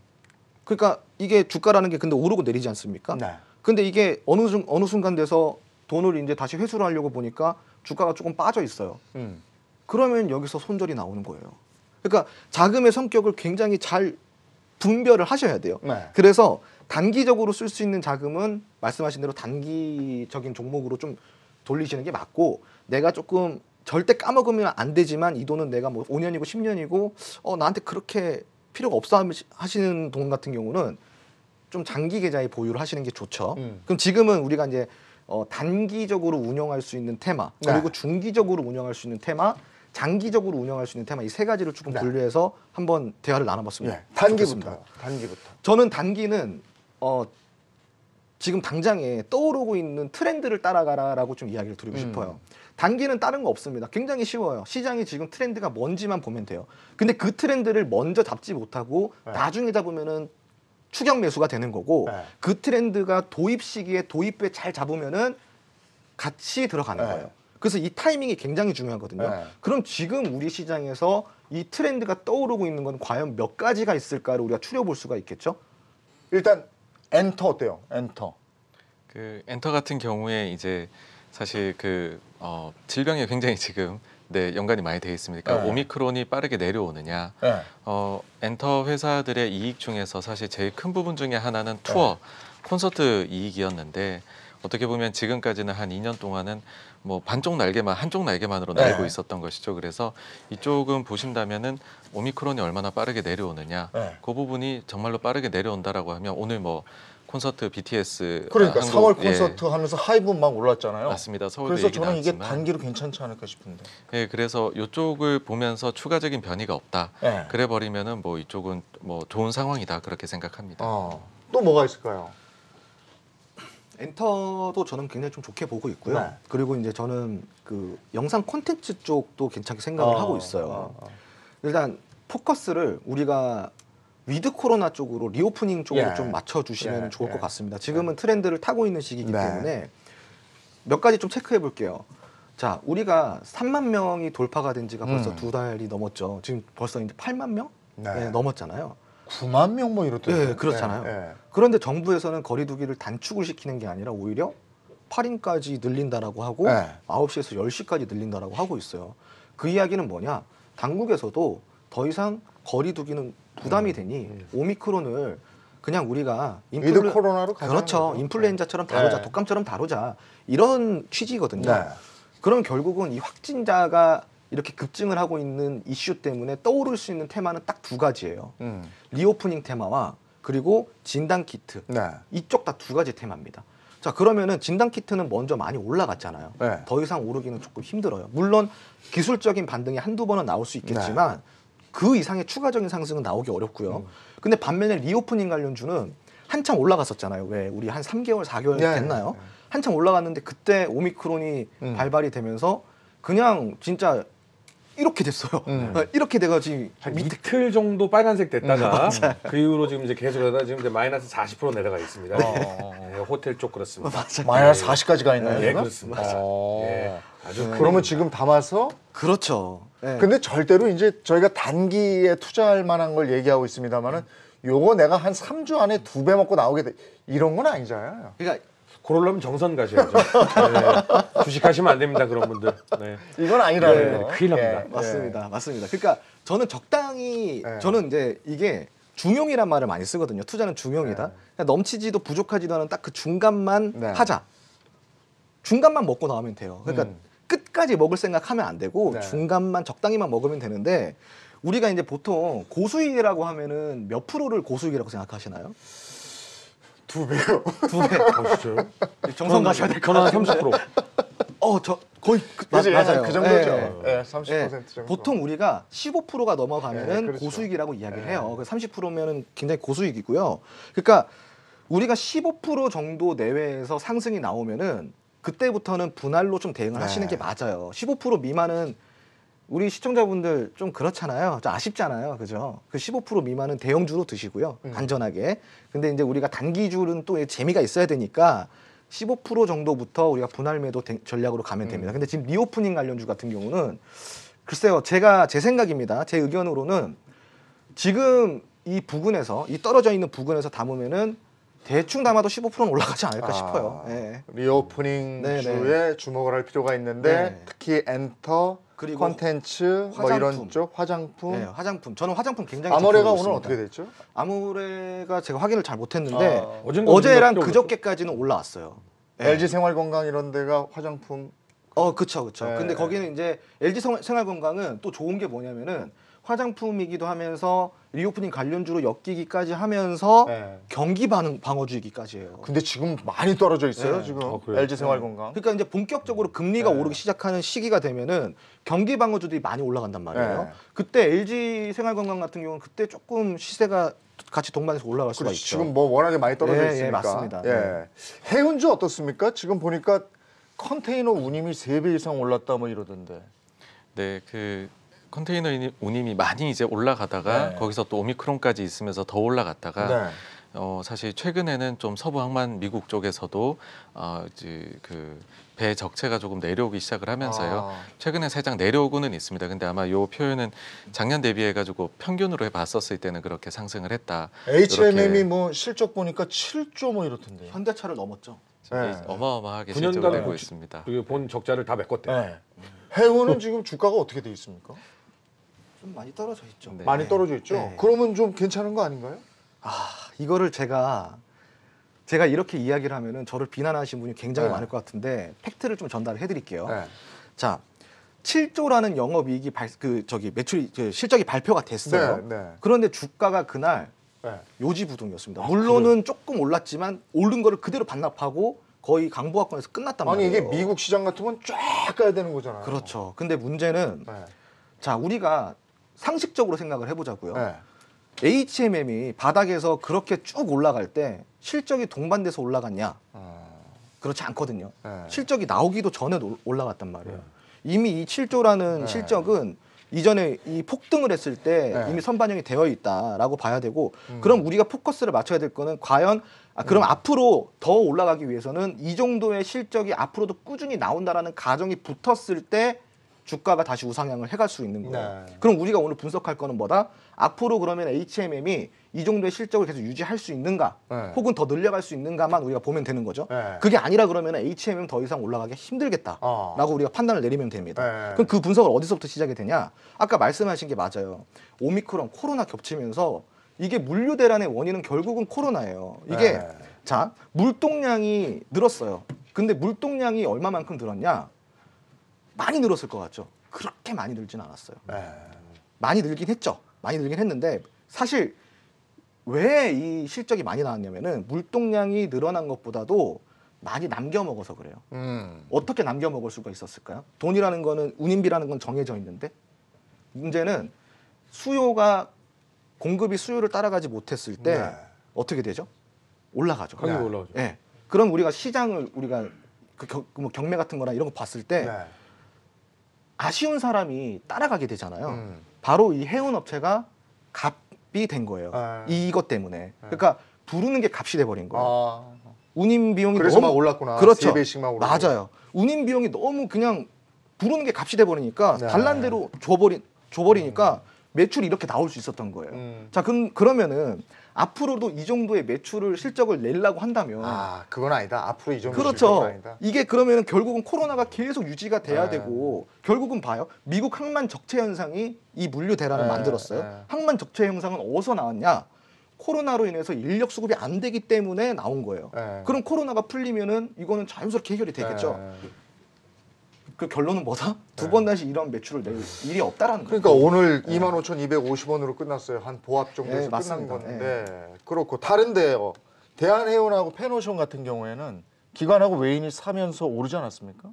그러니까 이게 주가라는 게 근데 오르고 내리지 않습니까? 네. 근데 이게 어느 순간 돼서 돈을 이제 다시 회수를 하려고 보니까 주가가 조금 빠져 있어요. 그러면 여기서 손절이 나오는 거예요. 그러니까 자금의 성격을 굉장히 잘 분별을 하셔야 돼요. 네. 그래서 단기적으로 쓸 수 있는 자금은 말씀하신 대로 단기적인 종목으로 좀 돌리시는 게 맞고, 내가 조금 절대 까먹으면 안 되지만 이 돈은 내가 뭐 5년이고 10년이고 나한테 그렇게 필요가 없어 하시는 돈 같은 경우는 좀 장기 계좌에 보유를 하시는 게 좋죠. 그럼 지금은 우리가 이제 단기적으로 운영할 수 있는 테마, 그리고 중기적으로 운영할 수 있는 테마, 장기적으로 운영할 수 있는 테마, 이 세 가지를 조금 분류해서 한번 대화를 나눠봤습니다. 예. 단기부터. 단기부터. 저는 단기는 지금 당장에 떠오르고 있는 트렌드를 따라가라라고 좀 이야기를 드리고 싶어요. 단기는 다른 거 없습니다. 굉장히 쉬워요. 시장이 지금 트렌드가 뭔지만 보면 돼요. 근데 그 트렌드를 먼저 잡지 못하고 네. 나중에 잡으면은 추격 매수가 되는 거고, 네. 그 트렌드가 도입 시기에 도입에 잘 잡으면은 같이 들어가는 네. 거예요. 그래서 이 타이밍이 굉장히 중요하거든요. 네. 그럼 지금 우리 시장에서 이 트렌드가 떠오르고 있는 건 과연 몇 가지가 있을까를 우리가 추려볼 수가 있겠죠? 일단 엔터 어때요? 엔터. 그 엔터 같은 경우에 이제 사실 그 질병에 굉장히 지금 연관이 많이 되어 있습니다. 그러니까 네. 오미크론이 빠르게 내려오느냐, 네. 엔터 회사들의 이익 중에서 사실 제일 큰 부분 중에 하나는 투어, 콘서트 이익이었는데, 어떻게 보면 지금까지는 한 2년 동안은 뭐 한쪽 날개만으로 네. 날고 있었던 것이죠. 그래서 이쪽은 보신다면은 오미크론이 얼마나 빠르게 내려오느냐, 네. 그 부분이 정말로 빠르게 내려온다라고 하면 오늘 뭐 콘서트 BTS 그러니까 한국, 3월 콘서트 하면서 하이브 막 올랐잖아요. 맞습니다. 서울도 그래서 얘기 저는 이게 나왔지만. 단기로 괜찮지 않을까 싶은데. 예, 그래서 이쪽을 보면서 추가적인 변이가 없다. 네. 그래 버리면은 뭐 이쪽은 뭐 좋은 상황이다 그렇게 생각합니다. 또 뭐가 있을까요? 엔터도 저는 굉장히 좀 좋게 보고 있고요. 네. 그리고 이제 저는 그 영상 콘텐츠 쪽도 괜찮게 생각을 하고 있어요. 일단 포커스를 우리가 위드 코로나 쪽으로 리오프닝 쪽으로 예. 좀 맞춰주시면 예. 좋을 예. 것 같습니다. 지금은 트렌드를 타고 있는 시기이기 네. 때문에 몇 가지 좀 체크해 볼게요. 자, 우리가 3만 명이 돌파가 된 지가 벌써 2달이 넘었죠. 지금 벌써 이제 8만 명 네. 넘었잖아요. 9만 명 뭐 이렇더라고요. 네, 그렇잖아요. 네. 그런데 정부에서는 거리두기를 단축을 시키는 게 아니라 오히려 8인까지 늘린다라고 하고 네. 9시에서 10시까지 늘린다라고 하고 있어요. 그 이야기는 뭐냐? 당국에서도 더 이상 거리두기는 부담이 되니 오미크론을 그냥 우리가 위드 코로나로 가자. 그렇죠. 인플루엔자처럼 다루자, 네. 독감처럼 다루자, 이런 취지거든요. 네. 그럼 결국은 이 확진자가 이렇게 급증을 하고 있는 이슈 때문에 떠오를 수 있는 테마는 딱 두 가지예요. 리오프닝 테마와 그리고 진단 키트. 네. 이쪽 다 두 가지 테마입니다. 자, 그러면은 진단 키트는 먼저 많이 올라갔잖아요. 네. 더 이상 오르기는 조금 힘들어요. 물론 기술적인 반등이 한두 번은 나올 수 있겠지만 그 이상의 추가적인 상승은 나오기 어렵고요. 근데 반면에 리오프닝 관련주는 한참 올라갔었잖아요. 왜 우리 한 3개월, 4개월 네. 됐나요? 한참 올라갔는데 그때 오미크론이 발발이 되면서 그냥 진짜 이렇게 됐어요. 이렇게 돼가지고 한 밑에 이틀 정도 빨간색 됐다가 그 이후로 지금 이제 계속 하다 지금 이제 마이너스 40% 내려가 있습니다. 네, 호텔 쪽 그렇습니다. 마이너스 40까지 가 있나요? 예, 얘가? 그렇습니다. 예, 아주 그러면 지금 담아서 그렇죠. 네. 근데 절대로 이제 저희가 단기에 투자할 만한 걸 얘기하고 있습니다만은 요거 내가 한 3주 안에 2배 먹고 나오게 돼. 이런 건 아니잖아요. 그러니까 그러려면 정선 가셔야죠. 네, 주식하시면 안 됩니다, 그런 분들. 네. 이건 아니라는 네, 거. 큰일 납니다. 맞습니다. 맞습니다. 그러니까 저는 적당히 네. 저는 이제 이게 중용이란 말을 많이 쓰거든요. 투자는 중용이다. 네. 그러니까 넘치지도 부족하지도 않은 딱 그 중간만 네. 하자. 중간만 먹고 나오면 돼요. 그러니까 끝까지 먹을 생각하면 안 되고 네. 중간만 적당히만 먹으면 되는데 우리가 이제 보통 고수익이라고 하면은 몇 프로를 고수익이라고 생각하시나요? 2배요. 2배. 보시죠. 정성 가셔야 될 것 저는 한 같아요. 30%. 저 거의 그지? 맞아요. 그 정도죠. 예. 예, 30% 예, 정도. 보통 우리가 15%가 넘어가면은 예, 그렇죠. 고수익이라고 이야기를 예. 해요. 30%면은 굉장히 고수익이고요. 그러니까 우리가 15% 정도 내외에서 상승이 나오면은 그때부터는 분할로 좀 대응을 네. 하시는 게 맞아요. 15% 미만은 우리 시청자분들 좀 그렇잖아요. 좀 아쉽잖아요. 그죠? 그 15% 미만은 대형주로 드시고요. 안전하게. 근데 이제 우리가 단기주는 또 재미가 있어야 되니까 15% 정도부터 우리가 분할 매도 전략으로 가면 됩니다. 근데 지금 리오프닝 관련주 같은 경우는 글쎄요. 제 생각입니다. 제 의견으로는 지금 이 부근에서 이 떨어져 있는 부근에서 담으면은 대충 담아도 15%는 올라가지 않을까 싶어요. 예. 리오프닝 네, 주에 주목을 할 필요가 있는데 네. 특히 엔터, 그리고 컨텐츠 뭐 이런 화장품. 쪽 화장품. 네, 화장품. 저는 화장품 굉장히 아모레가 지켜보고 오늘 있습니다. 어떻게 됐죠? 아모레가 제가 확인을 잘 못했는데 어젠가 어제랑 오늘가 그저께까지는 올라왔어요. 예. LG 생활건강 이런 데가 화장품 그쵸. 네. 근데 거기는 이제 LG 생활건강은 또 좋은 게 뭐냐면은 화장품이기도 하면서 리오프닝 관련주로 엮이기까지 하면서 네. 경기 방어주이기까지 해요. 근데 지금 많이 떨어져 있어요. 네. 지금 그래요? LG 생활건강. 그러니까 이제 본격적으로 금리가 네. 오르기 시작하는 시기가 되면은 경기 방어주들이 많이 올라간단 말이에요. 네. 그때 LG 생활건강 같은 경우는 그때 조금 시세가 같이 동반해서 올라갈 수가 그렇지, 있죠. 지금 뭐 워낙에 많이 떨어져 예, 예, 있으니까. 맞습니다. 예. 네. 해운주 어떻습니까? 지금 보니까 컨테이너 운임이 3배 이상 올랐다 뭐 이러던데. 네, 그 컨테이너 운임이 많이 이제 올라가다가 네. 거기서 또 오미크론까지 있으면서 더 올라갔다가 네. 사실 최근에는 좀 서부 항만 미국 쪽에서도 이제 그 배 적체가 조금 내려오기 시작을 하면서요. 최근에 살짝 내려오고는 있습니다. 근데 아마 요 표현은 작년 대비해 가지고 평균으로 해봤었을 때는 그렇게 상승을 했다. HMM이 이렇게 뭐 실적 보니까 7조 뭐 이렇던데요. 현대차를 넘었죠. 네. 어마어마하게 9년간 실적을 내고 있습니다. 본 적자를 다 메꿨대요. 네. 해운은 지금 주가가 어떻게 돼 있습니까? 좀 많이 떨어져 있죠. 네. 많이 떨어져 있죠. 네. 그러면 좀 괜찮은 거 아닌가요? 이거를 제가 이렇게 이야기를 하면은 저를 비난하시는 분이 굉장히 네. 많을 것 같은데 팩트를 좀 전달을 해드릴게요. 네. 자, 7조라는 영업이익이 매출이 실적이 발표가 됐어요. 네. 네. 그런데 주가가 그날 네. 요지부동이었습니다. 물론은 조금 올랐지만 오른 거를 그대로 반납하고 거의 강보합권에서 끝났단 아니 말이에요. 이게 미국 시장 같으면 쫙 가야 되는 거잖아요. 그렇죠. 근데 문제는 네. 자 우리가 상식적으로 생각을 해보자고요. 네. HMM이 바닥에서 그렇게 쭉 올라갈 때 실적이 동반돼서 올라갔냐? 그렇지 않거든요. 네. 실적이 나오기도 전에 올라갔단 말이에요. 이미 이 7조라는 네. 실적은 이전에 이 폭등을 했을 때 네. 이미 선반영이 되어 있다라고 봐야 되고 그럼 우리가 포커스를 맞춰야 될 거는 과연 그럼 앞으로 더 올라가기 위해서는 이 정도의 실적이 앞으로도 꾸준히 나온다라는 가정이 붙었을 때 주가가 다시 우상향을 해갈 수 있는 거예요. 네. 그럼 우리가 오늘 분석할 거는 뭐다? 앞으로 그러면 HMM이 이 정도의 실적을 계속 유지할 수 있는가 네. 혹은 더 늘려갈 수 있는가만 우리가 보면 되는 거죠. 네. 그게 아니라 그러면 HMM 더 이상 올라가기 힘들겠다라고 우리가 판단을 내리면 됩니다. 네. 그럼 그 분석을 어디서부터 시작이 되냐? 아까 말씀하신 게 맞아요. 오미크론, 코로나 겹치면서 이게 물류 대란의 원인은 결국은 코로나예요. 이게 네. 자 물동량이 늘었어요. 근데 물동량이 얼마만큼 늘었냐? 많이 늘었을 것 같죠. 그렇게 많이 늘진 않았어요. 네. 많이 늘긴 했죠. 많이 늘긴 했는데 사실 왜 이 실적이 많이 나왔냐면은 물동량이 늘어난 것보다도 많이 남겨 먹어서 그래요. 어떻게 남겨 먹을 수가 있었을까요? 돈이라는 거는 운임비라는 건 정해져 있는데 문제는 수요가 공급이 수요를 따라가지 못했을 때 네. 어떻게 되죠? 올라가죠. 가격이 네. 올라가죠. 예. 그럼 우리가 시장을 우리가 뭐 경매 같은 거나 이런 거 봤을 때 네. 아쉬운 사람이 따라가게 되잖아요. 바로 이 해운 업체가 값이 된 거예요. 이것 때문에. 그러니까 부르는 게 값이 돼 버린 거예요. 운임 비용이 그래서 너무 막 올랐구나. 그렇죠. 3배씩 막 올랐고. 맞아요. 운임 비용이 너무 그냥 부르는 게 값이 돼 버리니까 네. 달란 대로 줘버리니까 매출이 이렇게 나올 수 있었던 거예요. 자, 그러면은 앞으로도 이 정도의 매출을 실적을 내려고 한다면 그건 아니다. 앞으로 이 정도 실적은 그렇죠. 아니다. 이게 그러면은 결국은 코로나가 계속 유지가 돼야 네. 되고 결국은 봐요. 미국 항만 적체 현상이 이 물류 대란을 네. 만들었어요. 네. 항만 적체 현상은 어디서 나왔냐? 코로나로 인해서 인력 수급이 안 되기 때문에 나온 거예요. 네. 그럼 코로나가 풀리면은 이거는 자연스럽게 해결이 되겠죠. 네. 그 결론은 뭐다? 두 번 다시 이런 매출을 낼 일이 없다라는 거예요. 그러니까 오늘 25,250원으로 끝났어요. 한 보합 정도에서 네, 끝난 맞습니다. 건데 그렇고 다른데요. 대한해운하고 페노션 같은 경우에는 기관하고 외인이 사면서 오르지 않았습니까?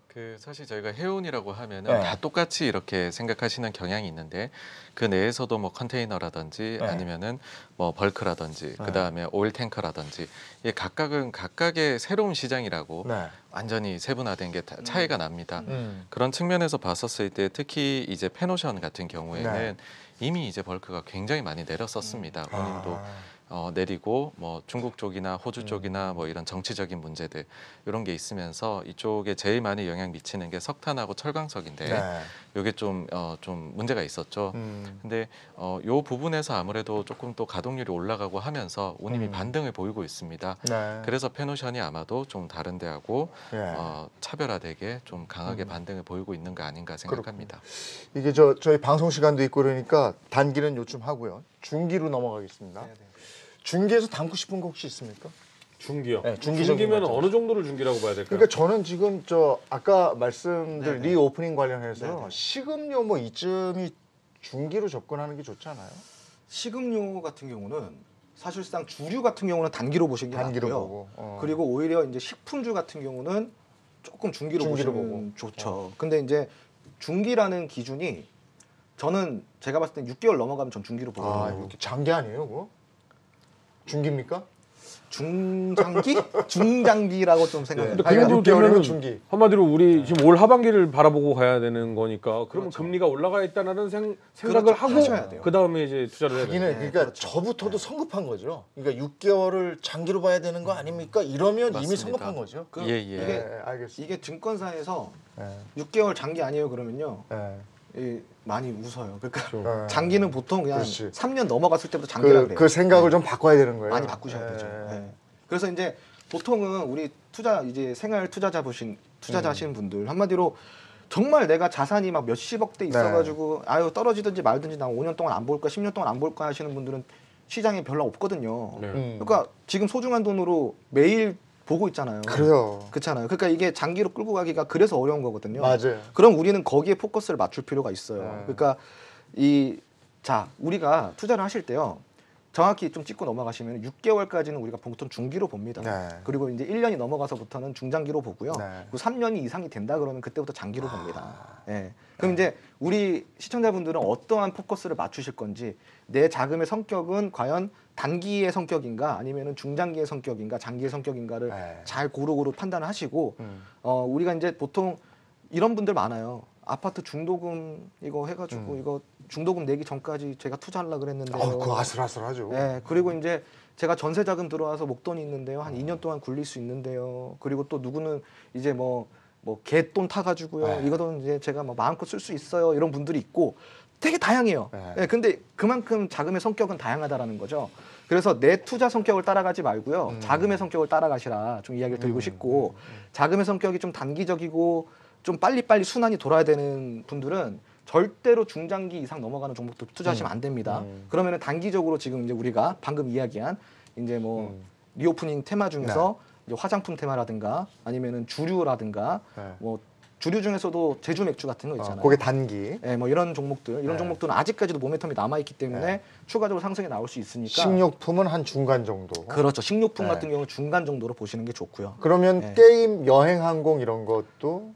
그 사실 저희가 해운이라고 하면은 네. 다 똑같이 이렇게 생각하시는 경향이 있는데 그 내에서도 뭐 컨테이너라든지 네. 아니면은 뭐 벌크라든지 그다음에 오일 탱커라든지 이게 각각은 각각의 새로운 시장이라고 네. 완전히 세분화된 게 차이가 납니다. 음. 그런 측면에서 봤었을 때 특히 이제 페노션 같은 경우에는 네. 이미 이제 벌크가 굉장히 많이 내렸었습니다. 본인도 아. 내리고 뭐 중국 쪽이나 호주 쪽이나 뭐 이런 정치적인 문제들 이런 게 있으면서 이쪽에 제일 많이 영향 미치는 게 석탄하고 철광석인데 네. 이게 좀 문제가 있었죠. 근데 요 부분에서 아무래도 조금 또 가동률이 올라가고 하면서 운임이 반등을 보이고 있습니다. 네. 그래서 페노션이 아마도 좀 다른 데하고 예. 차별화되게 좀 강하게 반등을 보이고 있는 거 아닌가 생각합니다. 이게 저희 방송 시간도 있고 그러니까 단기는 요쯤 하고요. 중기로 넘어가겠습니다. 중기에서 담고 싶은 거 혹시 있습니까? 중기요. 네, 중기적인 중기면 거죠. 어느 정도를 중기라고 봐야 될까요? 그러니까 저는 지금 아까 말씀들 리오프닝 관련해서 식음료 뭐 이쯤이 중기로 접근하는 게 좋지 않아요? 식음료 같은 경우는 사실상 주류 같은 경우는 단기로 보시는 게 단기로 낫고요. 보고. 그리고 오히려 이제 식품주 같은 경우는 조금 중기로 중기로 보시면 보고. 좋죠. 근데 이제 중기라는 기준이 저는 제가 봤을 땐 6개월 넘어가면 전 중기로 보거든요. 이렇게 장기 아니에요, 그거? 중기입니까? 중장기? 중장기라고 좀 생각해요. 근데 그 하여간 정도 6개월이면 되면은 중기. 한마디로 우리 지금 올 하반기를 바라보고 가야 되는 거니까 그러면 그렇죠. 금리가 올라가 있다는 생각을 그렇죠. 하고 하셔야 돼요. 그 다음에 이제 투자를 해야 하기는 돼요. 그러니까 그렇죠. 저부터도 성급한 거죠. 그러니까 6개월을 장기로 봐야 되는 거 아닙니까? 이러면 이미 맞습니다. 성급한 거죠. 예, 예. 이게 알겠습니다. 이게 증권사에서 예, 6개월 장기 아니에요 그러면요. 예. 많이 웃어요. 그러니까 예. 장기는 보통 그냥 그렇지. 3년 넘어갔을 때부터 장기라 그래요. 그 생각을 좀 바꿔야 되는 거예요. 많이 바꾸셔야 예. 되죠. 예. 그래서 이제 보통은 우리 생활 투자자 하시는 분들 한마디로 정말 내가 자산이 막 몇십억대 있어가지고 아유 떨어지든지 말든지 나 5년 동안 안 볼까 10년 동안 안 볼까 하시는 분들은 시장에 별로 없거든요. 네. 그러니까 지금 소중한 돈으로 매일 보고 있잖아요. 그래요. 그렇잖아요. 그러니까 이게 장기로 끌고 가기가 그래서 어려운 거거든요. 맞아요. 그럼 우리는 거기에 포커스를 맞출 필요가 있어요. 네. 그러니까 우리가 투자를 하실 때요. 정확히 좀 짚고 넘어가시면 6개월까지는 우리가 보통 중기로 봅니다. 네. 그리고 이제 1년이 넘어가서부터는 중장기로 보고요. 네. 그리고 3년이 이상이 된다 그러면 그때부터 장기로 봅니다. 예. 그럼 이제 우리 시청자분들은 어떠한 포커스를 맞추실 건지 내 자금의 성격은 과연 단기의 성격인가 아니면은 중장기의 성격인가 장기의 성격인가를 네. 잘 고루고루 판단을 하시고 우리가 이제 보통 이런 분들 많아요. 아파트 중도금 이거 해가지고 이거 중도금 내기 전까지 제가 투자하려고 그랬는데요. 그거 아슬아슬하죠. 네, 그리고 이제 제가 전세 자금 들어와서 목돈이 있는데요. 한 2년 동안 굴릴 수 있는데요. 그리고 또 누구는 이제 뭐 개돈 타가지고요. 네. 이거는 이제 제가 뭐 마음껏 쓸 수 있어요. 이런 분들이 있고 되게 다양해요. 네. 네, 근데 그만큼 자금의 성격은 다양하다라는 거죠. 그래서 내 투자 성격을 따라가지 말고요. 자금의 성격을 따라가시라 좀 이야기를 드리고 싶고 자금의 성격이 좀 단기적이고 좀 빨리빨리 순환이 돌아야 되는 분들은 절대로 중장기 이상 넘어가는 종목도 투자하시면 안 됩니다. 그러면은 단기적으로 지금 이제 우리가 방금 이야기한 이제 뭐 리오프닝 테마 중에서 이제 화장품 테마라든가 아니면은 주류라든가 네. 뭐 주류 중에서도 제주 맥주 같은 거 있잖아요. 그게 단기. 예, 뭐 이런 종목들, 이런 네. 종목들은 아직까지도 모멘텀이 남아 있기 때문에 네. 추가적으로 상승이 나올 수 있으니까. 식료품은 한 중간 정도. 그렇죠. 식료품 네. 같은 경우 중간 정도로 보시는 게 좋고요. 그러면 네. 게임, 여행, 항공 이런 것도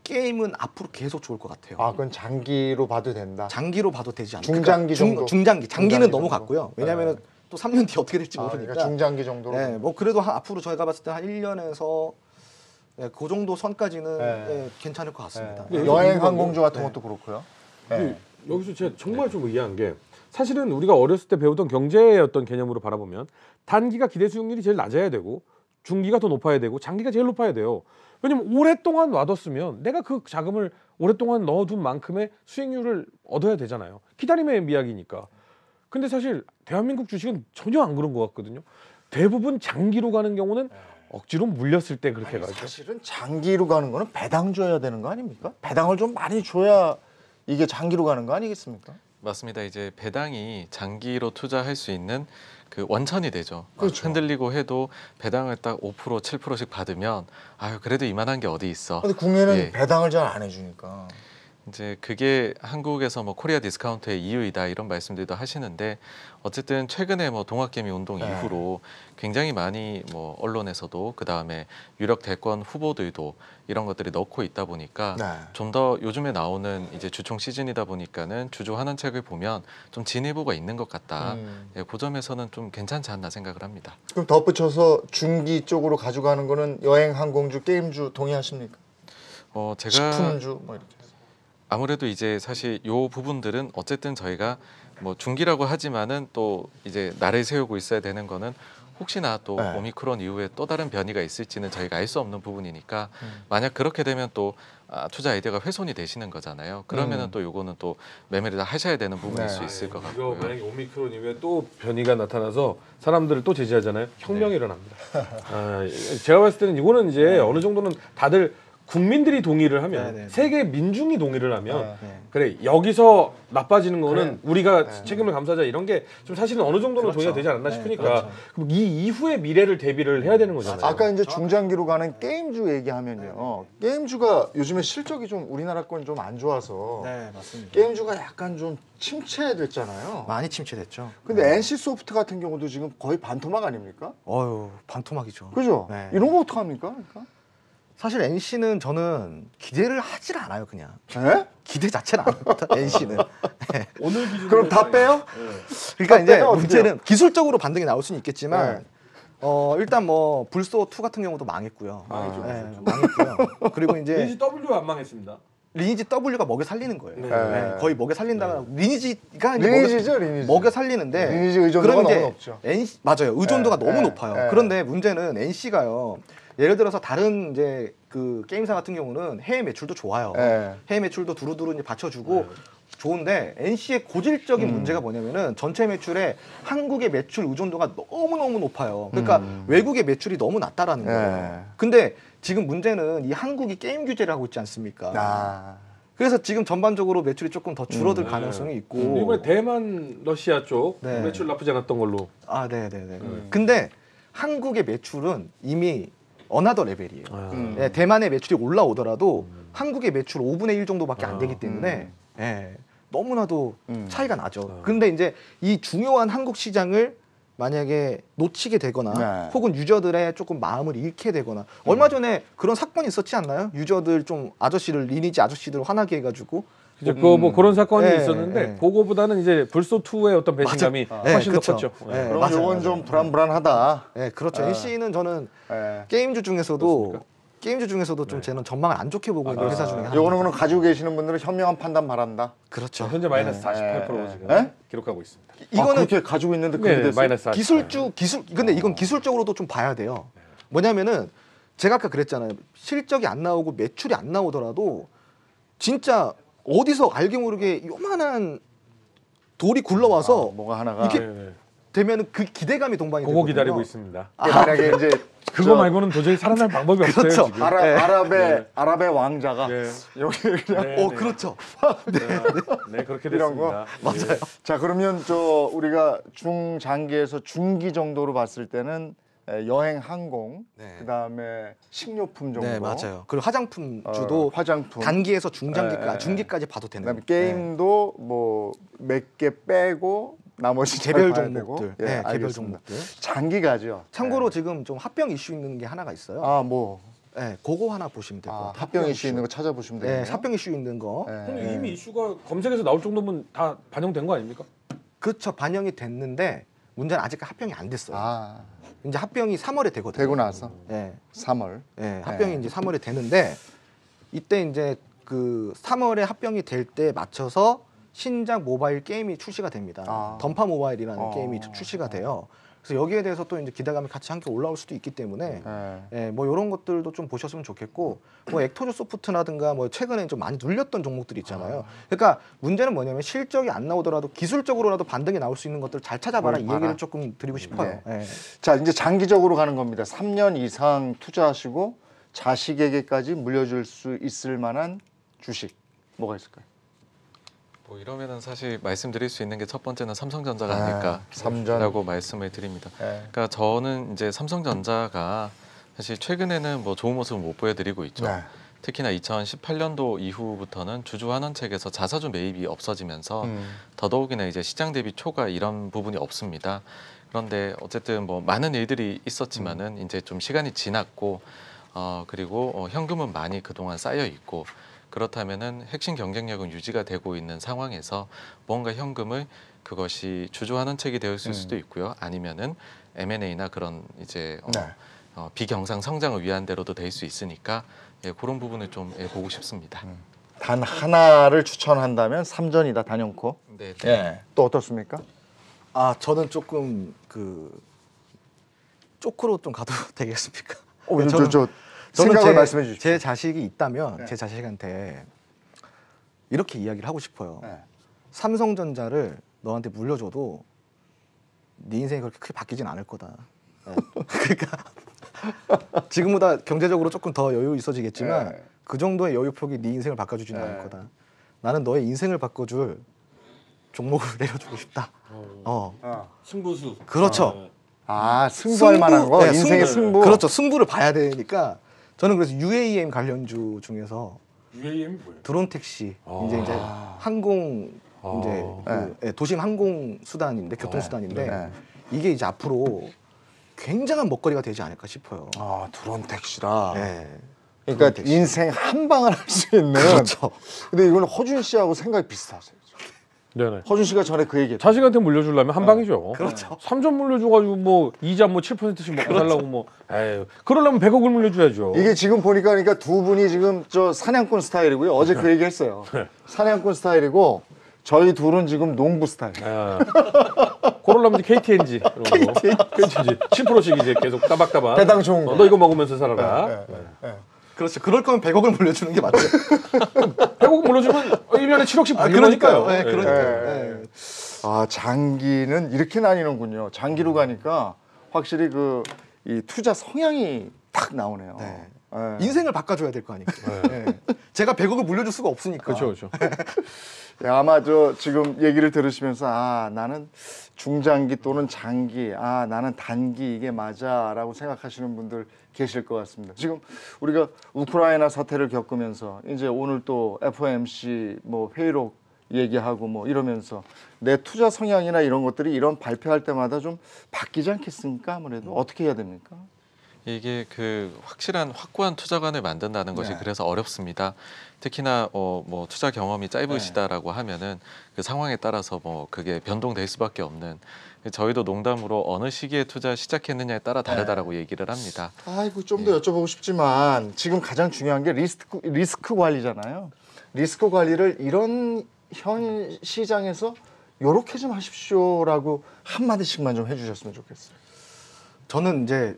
게임은 앞으로 계속 좋을 것 같아요. 그건 장기로 봐도 된다. 장기로 봐도 되지 않을까? 중장기 정도? 중장기. 장기는 중장기 너무 정도? 갔고요. 왜냐하면 네. 또 3년 뒤에 어떻게 될지 그러니까 모르니까. 중장기 정도로. 네, 뭐 그래도 앞으로 저희가 봤을 때 한 1년에서 그 정도 선까지는 네. 괜찮을 것 같습니다. 네. 여행 항공주 같은 네. 것도 그렇고요. 여기서 제가 정말 좀 의아한 게 사실은 우리가 어렸을 때 배우던 경제의 어떤 개념으로 바라보면 단기가 기대 수익률이 제일 낮아야 되고 중기가 더 높아야 되고 장기가 제일 높아야 돼요. 왜냐면 오랫동안 놔뒀으면 내가 그 자금을 오랫동안 넣어둔 만큼의 수익률을 얻어야 되잖아요. 기다림의 미학이니까. 근데 사실 대한민국 주식은 전혀 안 그런 것 같거든요. 대부분 장기로 가는 경우는 억지로 물렸을 때 그렇게 가죠. 사실은 장기로 가는 거는 배당 줘야 되는 거 아닙니까? 배당을 좀 많이 줘야 이게 장기로 가는 거 아니겠습니까? 맞습니다. 이제 배당이 장기로 투자할 수 있는 그 원천이 되죠. 그렇죠. 흔들리고 해도 배당을 딱 5%, 7%씩 받으면 아유 그래도 이만한 게 어디 있어. 근데 국내는 예. 배당을 잘 안 해주니까. 이제 그게 한국에서 뭐 코리아 디스카운트의 이유이다 이런 말씀들도 하시는데 어쨌든 최근에 뭐 동학개미 운동 네. 이후로 굉장히 많이 뭐 언론에서도 그 다음에 유력 대권 후보들도 이런 것들이 넣고 있다 보니까 네. 좀 더 요즘에 나오는 이제 주총 시즌이다 보니까는 주주 환원책을 보면 좀 진일보가 있는 것 같다. 예, 그 점에서는 좀 괜찮지 않나 생각을 합니다. 그럼 덧붙여서 중기 쪽으로 가져가는 거는 여행 항공주, 게임주 동의하십니까? 제가 식품주 뭐 이렇게. 아무래도 이제 사실 요 부분들은 어쨌든 저희가 뭐 중기라고 하지만은 또 이제 날을 세우고 있어야 되는 거는 혹시나 또 네. 오미크론 이후에 또 다른 변이가 있을지는 저희가 알 수 없는 부분이니까 만약 그렇게 되면 또 투자 아이디어가 훼손이 되시는 거잖아요. 그러면은 또 요거는 또 매매를 다 하셔야 되는 부분일 네. 수 있을 것 이거 같고요. 만약에 오미크론 이후에 또 변이가 나타나서 사람들을 또 제지하잖아요. 혁명이 일어납니다. 제가 봤을 때는 이거는 이제 어느 정도는 다들 국민들이 동의를 하면 네, 네. 세계 민중이 동의를 하면 네. 그래 여기서 나빠지는 거는 그래. 우리가 책임을 감수하자 이런 게 좀 사실은 어느 정도는 동의가 되지 않았나 네, 싶으니까 그렇죠. 그럼 이 이후의 미래를 대비를 해야 되는 거잖아요. 아까 이제 중장기로 가는 게임주 얘기하면요. 게임주가 요즘에 실적이 좀 우리나라 건 좀 안 좋아서 네, 맞습니다. 게임주가 약간 좀 침체됐잖아요. 많이 침체됐죠. 근데 NC 소프트 같은 경우도 지금 거의 반토막 아닙니까? 반토막이죠. 그죠? 네. 이런 거 어떡합니까? 그러니까? 사실 NC는 저는 기대를 하질 않아요, 그냥. 에? 기대 자체를 안 합니다, NC는. 오늘 기준 그럼 다 빼요? 그러니까 이제 어때요? 문제는 기술적으로 반등이 나올 수는 있겠지만 네. 일단 뭐 불소 2 같은 경우도 망했고요. 망했죠. 망했고요. 그리고 이제 리니지 W 안 망했습니다. 리니지 W가 먹여 살리는 거예요. 네. 네, 거의 먹여 살린다가 리니지가 이제 리니지죠, 리니지. 먹여 살리는데 리니지 의존도가 그럼 이제 너무 높죠. 맞아요. 의존도가 네, 너무 네, 높아요. 네. 그런데 문제는 NC가요. 예를 들어서 다른 이제 그 게임사 같은 경우는 해외 매출도 좋아요. 네. 해외 매출도 두루두루 이제 받쳐주고 좋은데 NC의 고질적인 문제가 뭐냐면은 전체 매출에 한국의 매출 의존도가 너무너무 높아요. 그러니까 외국의 매출이 너무 낮다라는 거예요. 네. 근데 지금 문제는 이 한국이 게임 규제를 하고 있지 않습니까? 아. 그래서 지금 전반적으로 매출이 조금 더 줄어들 가능성이 있고. 이번에 대만 러시아 쪽 네. 매출 나쁘지 않았던 걸로. 네네네. 근데 한국의 매출은 이미 어나더 레벨이에요. 예, 대만의 매출이 올라오더라도 한국의 매출 5분의 1 정도밖에 안 되기 때문에 예, 너무나도 차이가 나죠. 근데 이제 이 중요한 한국 시장을 만약에 놓치게 되거나 네. 혹은 유저들의 조금 마음을 잃게 되거나 얼마 전에 그런 사건이 있었지 않나요? 유저들 좀 리니지 아저씨들 화나게 해가지고 이제 뭐 그런 사건이 네, 있었는데 네. 그거보다는 이제 불소 2의 어떤 배신감이 네, 훨씬 더 그쵸. 컸죠. 네. 그럼 맞아요, 요건 맞아요. 좀 불안불안하다. 네, 그렇죠. NC는 저는 예. 게임주 중에서도 좀 네. 저는 전망을 안 좋게 보고 있는 회사 중에 하나. 요거는 그럼 가지고 계시는 분들은 현명한 판단 바란다. 그렇죠. 현재 마이너스 네. 48% 지금 네? 기록하고 있습니다. 이거는 이거는 그렇게 가지고 있는데 그렇게 네, 됐어요? 마이너스 48. 근데 이건 기술적으로도 좀 봐야 돼요. 뭐냐면은 제가 아까 그랬잖아요. 실적이 안 나오고 매출이 안 나오더라도 진짜 어디서 알게 모르게 요만한 돌이 굴러와서 뭐가 하나가 이게 네, 네. 되면은 그 기대감이 동반이 그거 되거든요. 기다리고 있습니다. 만약에 이제 그거 말고는 도저히 살아날 방법이 없어요. 그렇죠. 지금. 아랍의 왕자가 네. 여기 그냥 네, 네. 그렇죠. 네, 그렇게 이런 거? 됐습니다. 맞아요. 자 그러면 우리가 중장기에서 중기 정도로 봤을 때는 여행 항공 네. 그다음에 식료품 정도 네, 맞아요. 그리고 화장품주도 화장품 단기에서 중장기까지 네. 중기까지 봐도 되는. 그다음에 게임도 뭐 몇 개 빼고 나머지 잘 개별 봐야 종목들. 되고. 예, 개별 알겠습니다. 종목들. 장기가죠. 참고로 지금 좀 합병 이슈 있는 게 하나가 있어요. 아뭐 네, 그거 하나 보시면 될 것 같아요. 합병 이슈 있는 거 찾아보시면 네, 되겠네요. 합병 이슈 있는 거. 그럼 이미 이슈가 검색에서 나올 정도면 다 반영된 거 아닙니까? 그렇죠. 반영이 됐는데 문제는 아직 합병이 안 됐어요. 아, 이제 합병이 3월에 되거든요. 되고 나서 예. 3월. 예, 합병이 이제 3월에 되는데 이때 이제 그 3월에 합병이 될 때 맞춰서 신작 모바일 게임이 출시가 됩니다. 아. 던파 모바일이라는 게임이 어. 출시가 돼요. 그래서 여기에 대해서 또 이제 기대감이 같이 함께 올라올 수도 있기 때문에 예. 예, 뭐 이런 것들도 좀 보셨으면 좋겠고 뭐 액토즈 소프트라든가 뭐 최근에 좀 많이 눌렸던 종목들이 있잖아요. 그러니까 문제는 뭐냐면 실적이 안 나오더라도 기술적으로라도 반등이 나올 수 있는 것들 잘 찾아봐라 이 봐라. 얘기를 조금 드리고 싶어요. 예. 자, 이제 장기적으로 가는 겁니다. 3년 이상 투자하시고 자식에게까지 물려줄 수 있을 만한 주식 뭐가 있을까요? 뭐 이러면은 사실 말씀드릴 수 있는 게 첫 번째는 삼성전자가 아, 아닐까라고 삼전. 말씀을 드립니다. 예. 그러니까 저는 이제 삼성전자가 사실 최근에는 뭐 좋은 모습을 못 보여드리고 있죠. 네. 특히나 2018년도 이후부터는 주주 환원책에서 자사주 매입이 없어지면서 음. 더더욱이나 이제 시장 대비 초과 이런 부분이 없습니다. 그런데 어쨌든 뭐 많은 일들이 있었지만은 이제 좀 시간이 지났고 그리고 현금은 많이 그동안 쌓여 있고 그렇다면은 핵심 경쟁력은 유지가 되고 있는 상황에서 뭔가 현금을 그것이 주주 환원책이 되었을 수도 있고요. 아니면은 M&A나 그런 이제 네. 비경상 성장을 위한 대로도 될 수 있으니까 예, 그런 부분을 좀 보고 싶습니다. 단 하나를 추천한다면 삼전이다 단연코. 네. 예. 또 어떻습니까? 아 저는 조금 그 쪼크로 좀 가도 되겠습니까? 저 생각을 말씀해 주십시오. 제 자식이 있다면 네. 제 자식한테 이렇게 이야기를 하고 싶어요. 네. 삼성전자를 너한테 물려줘도 네 인생이 그렇게 크게 바뀌진 않을 거다. 네. 그러니까 지금보다 경제적으로 조금 더 여유 있어지겠지만 네. 그 정도의 여유폭이 네 인생을 바꿔주지는 네. 않을 거다. 나는 너의 인생을 바꿔줄 종목을 내려주고 싶다. 승부수. 그렇죠. 아, 승부할 만한 거, 네, 인생의 승부. 그렇죠. 승부를 봐야 되니까 저는 그래서 UAM 관련주 중에서 UAM이 뭐예요? 드론 택시 이제 항공 이제 그, 예, 도심 항공 수단인데 교통 수단인데 네. 이게 이제 앞으로 굉장한 먹거리가 되지 않을까 싶어요. 아, 드론 택시라. 예. 그러니까 드론 택시. 인생 한 방을 할 수 있는. 그렇죠. 근데 이거는 허준 씨하고 생각이 비슷하세요. 네네. 허준 씨가 전에 그 얘기했죠. 자식한테 물려주려면 한 방이죠. 그렇죠. 3점 물려줘가지고 뭐 이자 뭐 7%씩 먹고 살라고 뭐, 에휴, 그러려면 100억을 물려줘야죠. 이게 지금 보니까 그러니까 두 분이 지금 저 사냥꾼 스타일이고요. 어제 그 얘기 했어요. 사냥꾼 스타일이고 저희 둘은 지금 농부 스타일. 그러려면 이제 KTNG 이런 거. KTNG 7%씩 이제 계속 따박따박. 배당 좋은 거. 너 이거 먹으면서 살아라. 그렇죠. 그럴 거면 100억을 물려주는 게 맞죠. 100억 물려주면 1년에 7억씩 받는 그러니까요. 거니까요. 예, 그러니까요. 예. 아, 장기는 이렇게 나뉘는군요. 장기로 가니까 확실히 그 이 투자 성향이 딱 나오네요. 네. 예. 인생을 바꿔줘야 될 거 아니에요. 예. 제가 100억을 물려줄 수가 없으니까. 그렇죠, 그렇죠. 예, 아마 저 지금 얘기를 들으시면서 아, 나는 중장기 또는 장기, 아, 나는 단기 이게 맞아라고 생각하시는 분들 계실 것 같습니다. 지금 우리가 우크라이나 사태를 겪으면서 이제 오늘 또 FOMC 뭐 회의록 얘기하고 뭐 이러면서 내 투자 성향이나 이런 것들이 이런 발표할 때마다 좀 바뀌지 않겠습니까? 아무래도 어떻게 해야 됩니까? 이게 그 확실한 확고한 투자관을 만든다는 것이 네. 그래서 어렵습니다. 특히나 뭐 투자 경험이 짧으시다라고 하면은 그 상황에 따라서 뭐 그게 변동될 수밖에 없는. 저희도 농담으로 어느 시기에 투자 시작했느냐에 따라 다르다라고 얘기를 합니다. 아이고 좀 더 여쭤보고 싶지만 지금 가장 중요한 게 리스크 관리잖아요. 리스크 관리를 이런 현 시장에서 요렇게 좀 하십시오라고 한마디씩만 좀 해주셨으면 좋겠어요. 저는 이제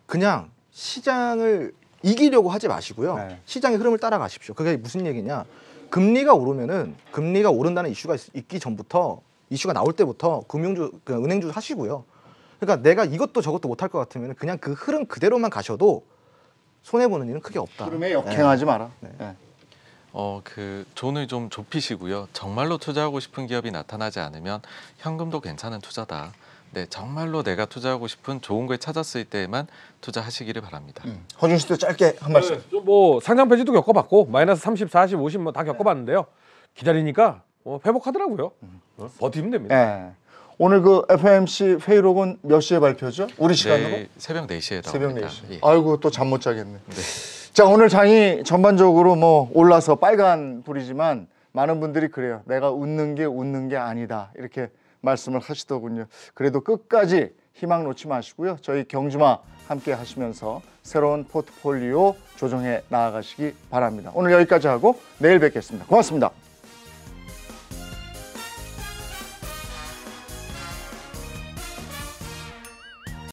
그냥 시장을 이기려고 하지 마시고요. 네. 시장의 흐름을 따라가십시오. 그게 무슨 얘기냐? 금리가 오르면은 금리가 오른다는 이슈가 있기 전부터 이슈가 나올 때부터 금융주, 은행주 하시고요. 그러니까 내가 이것도 저것도 못할 것 같으면 그냥 그 흐름 그대로만 가셔도 손해 보는 일은 크게 없다. 흐름에 역행하지 마라. 네. 네. 그 존을 좀 좁히시고요. 정말로 투자하고 싶은 기업이 나타나지 않으면 현금도 괜찮은 투자다. 네, 정말로 내가 투자하고 싶은 좋은 걸 찾았을 때에만 투자하시기를 바랍니다. 허준 씨도 짧게 한 말씀. 뭐 상장 폐지도 겪어봤고 마이너스 30, 40, 50 뭐 다 겪어봤는데요. 기다리니까 회복하더라고요. 버티면 됩니다. 네. 오늘 그 FOMC 회의록은 몇 시에 발표죠? 우리 시간으로? 내일 새벽 4시에 새벽 나옵니다. 4시. 예. 아이고 또 잠 못 자겠네. 네. 자, 오늘 장이 전반적으로 뭐 올라서 빨간 불이지만 많은 분들이 그래요. 내가 웃는 게 아니다. 이렇게 말씀을 하시더군요. 그래도 끝까지 희망 놓지 마시고요. 저희 경주마 함께 하시면서 새로운 포트폴리오 조정해 나아가시기 바랍니다. 오늘 여기까지 하고 내일 뵙겠습니다. 고맙습니다.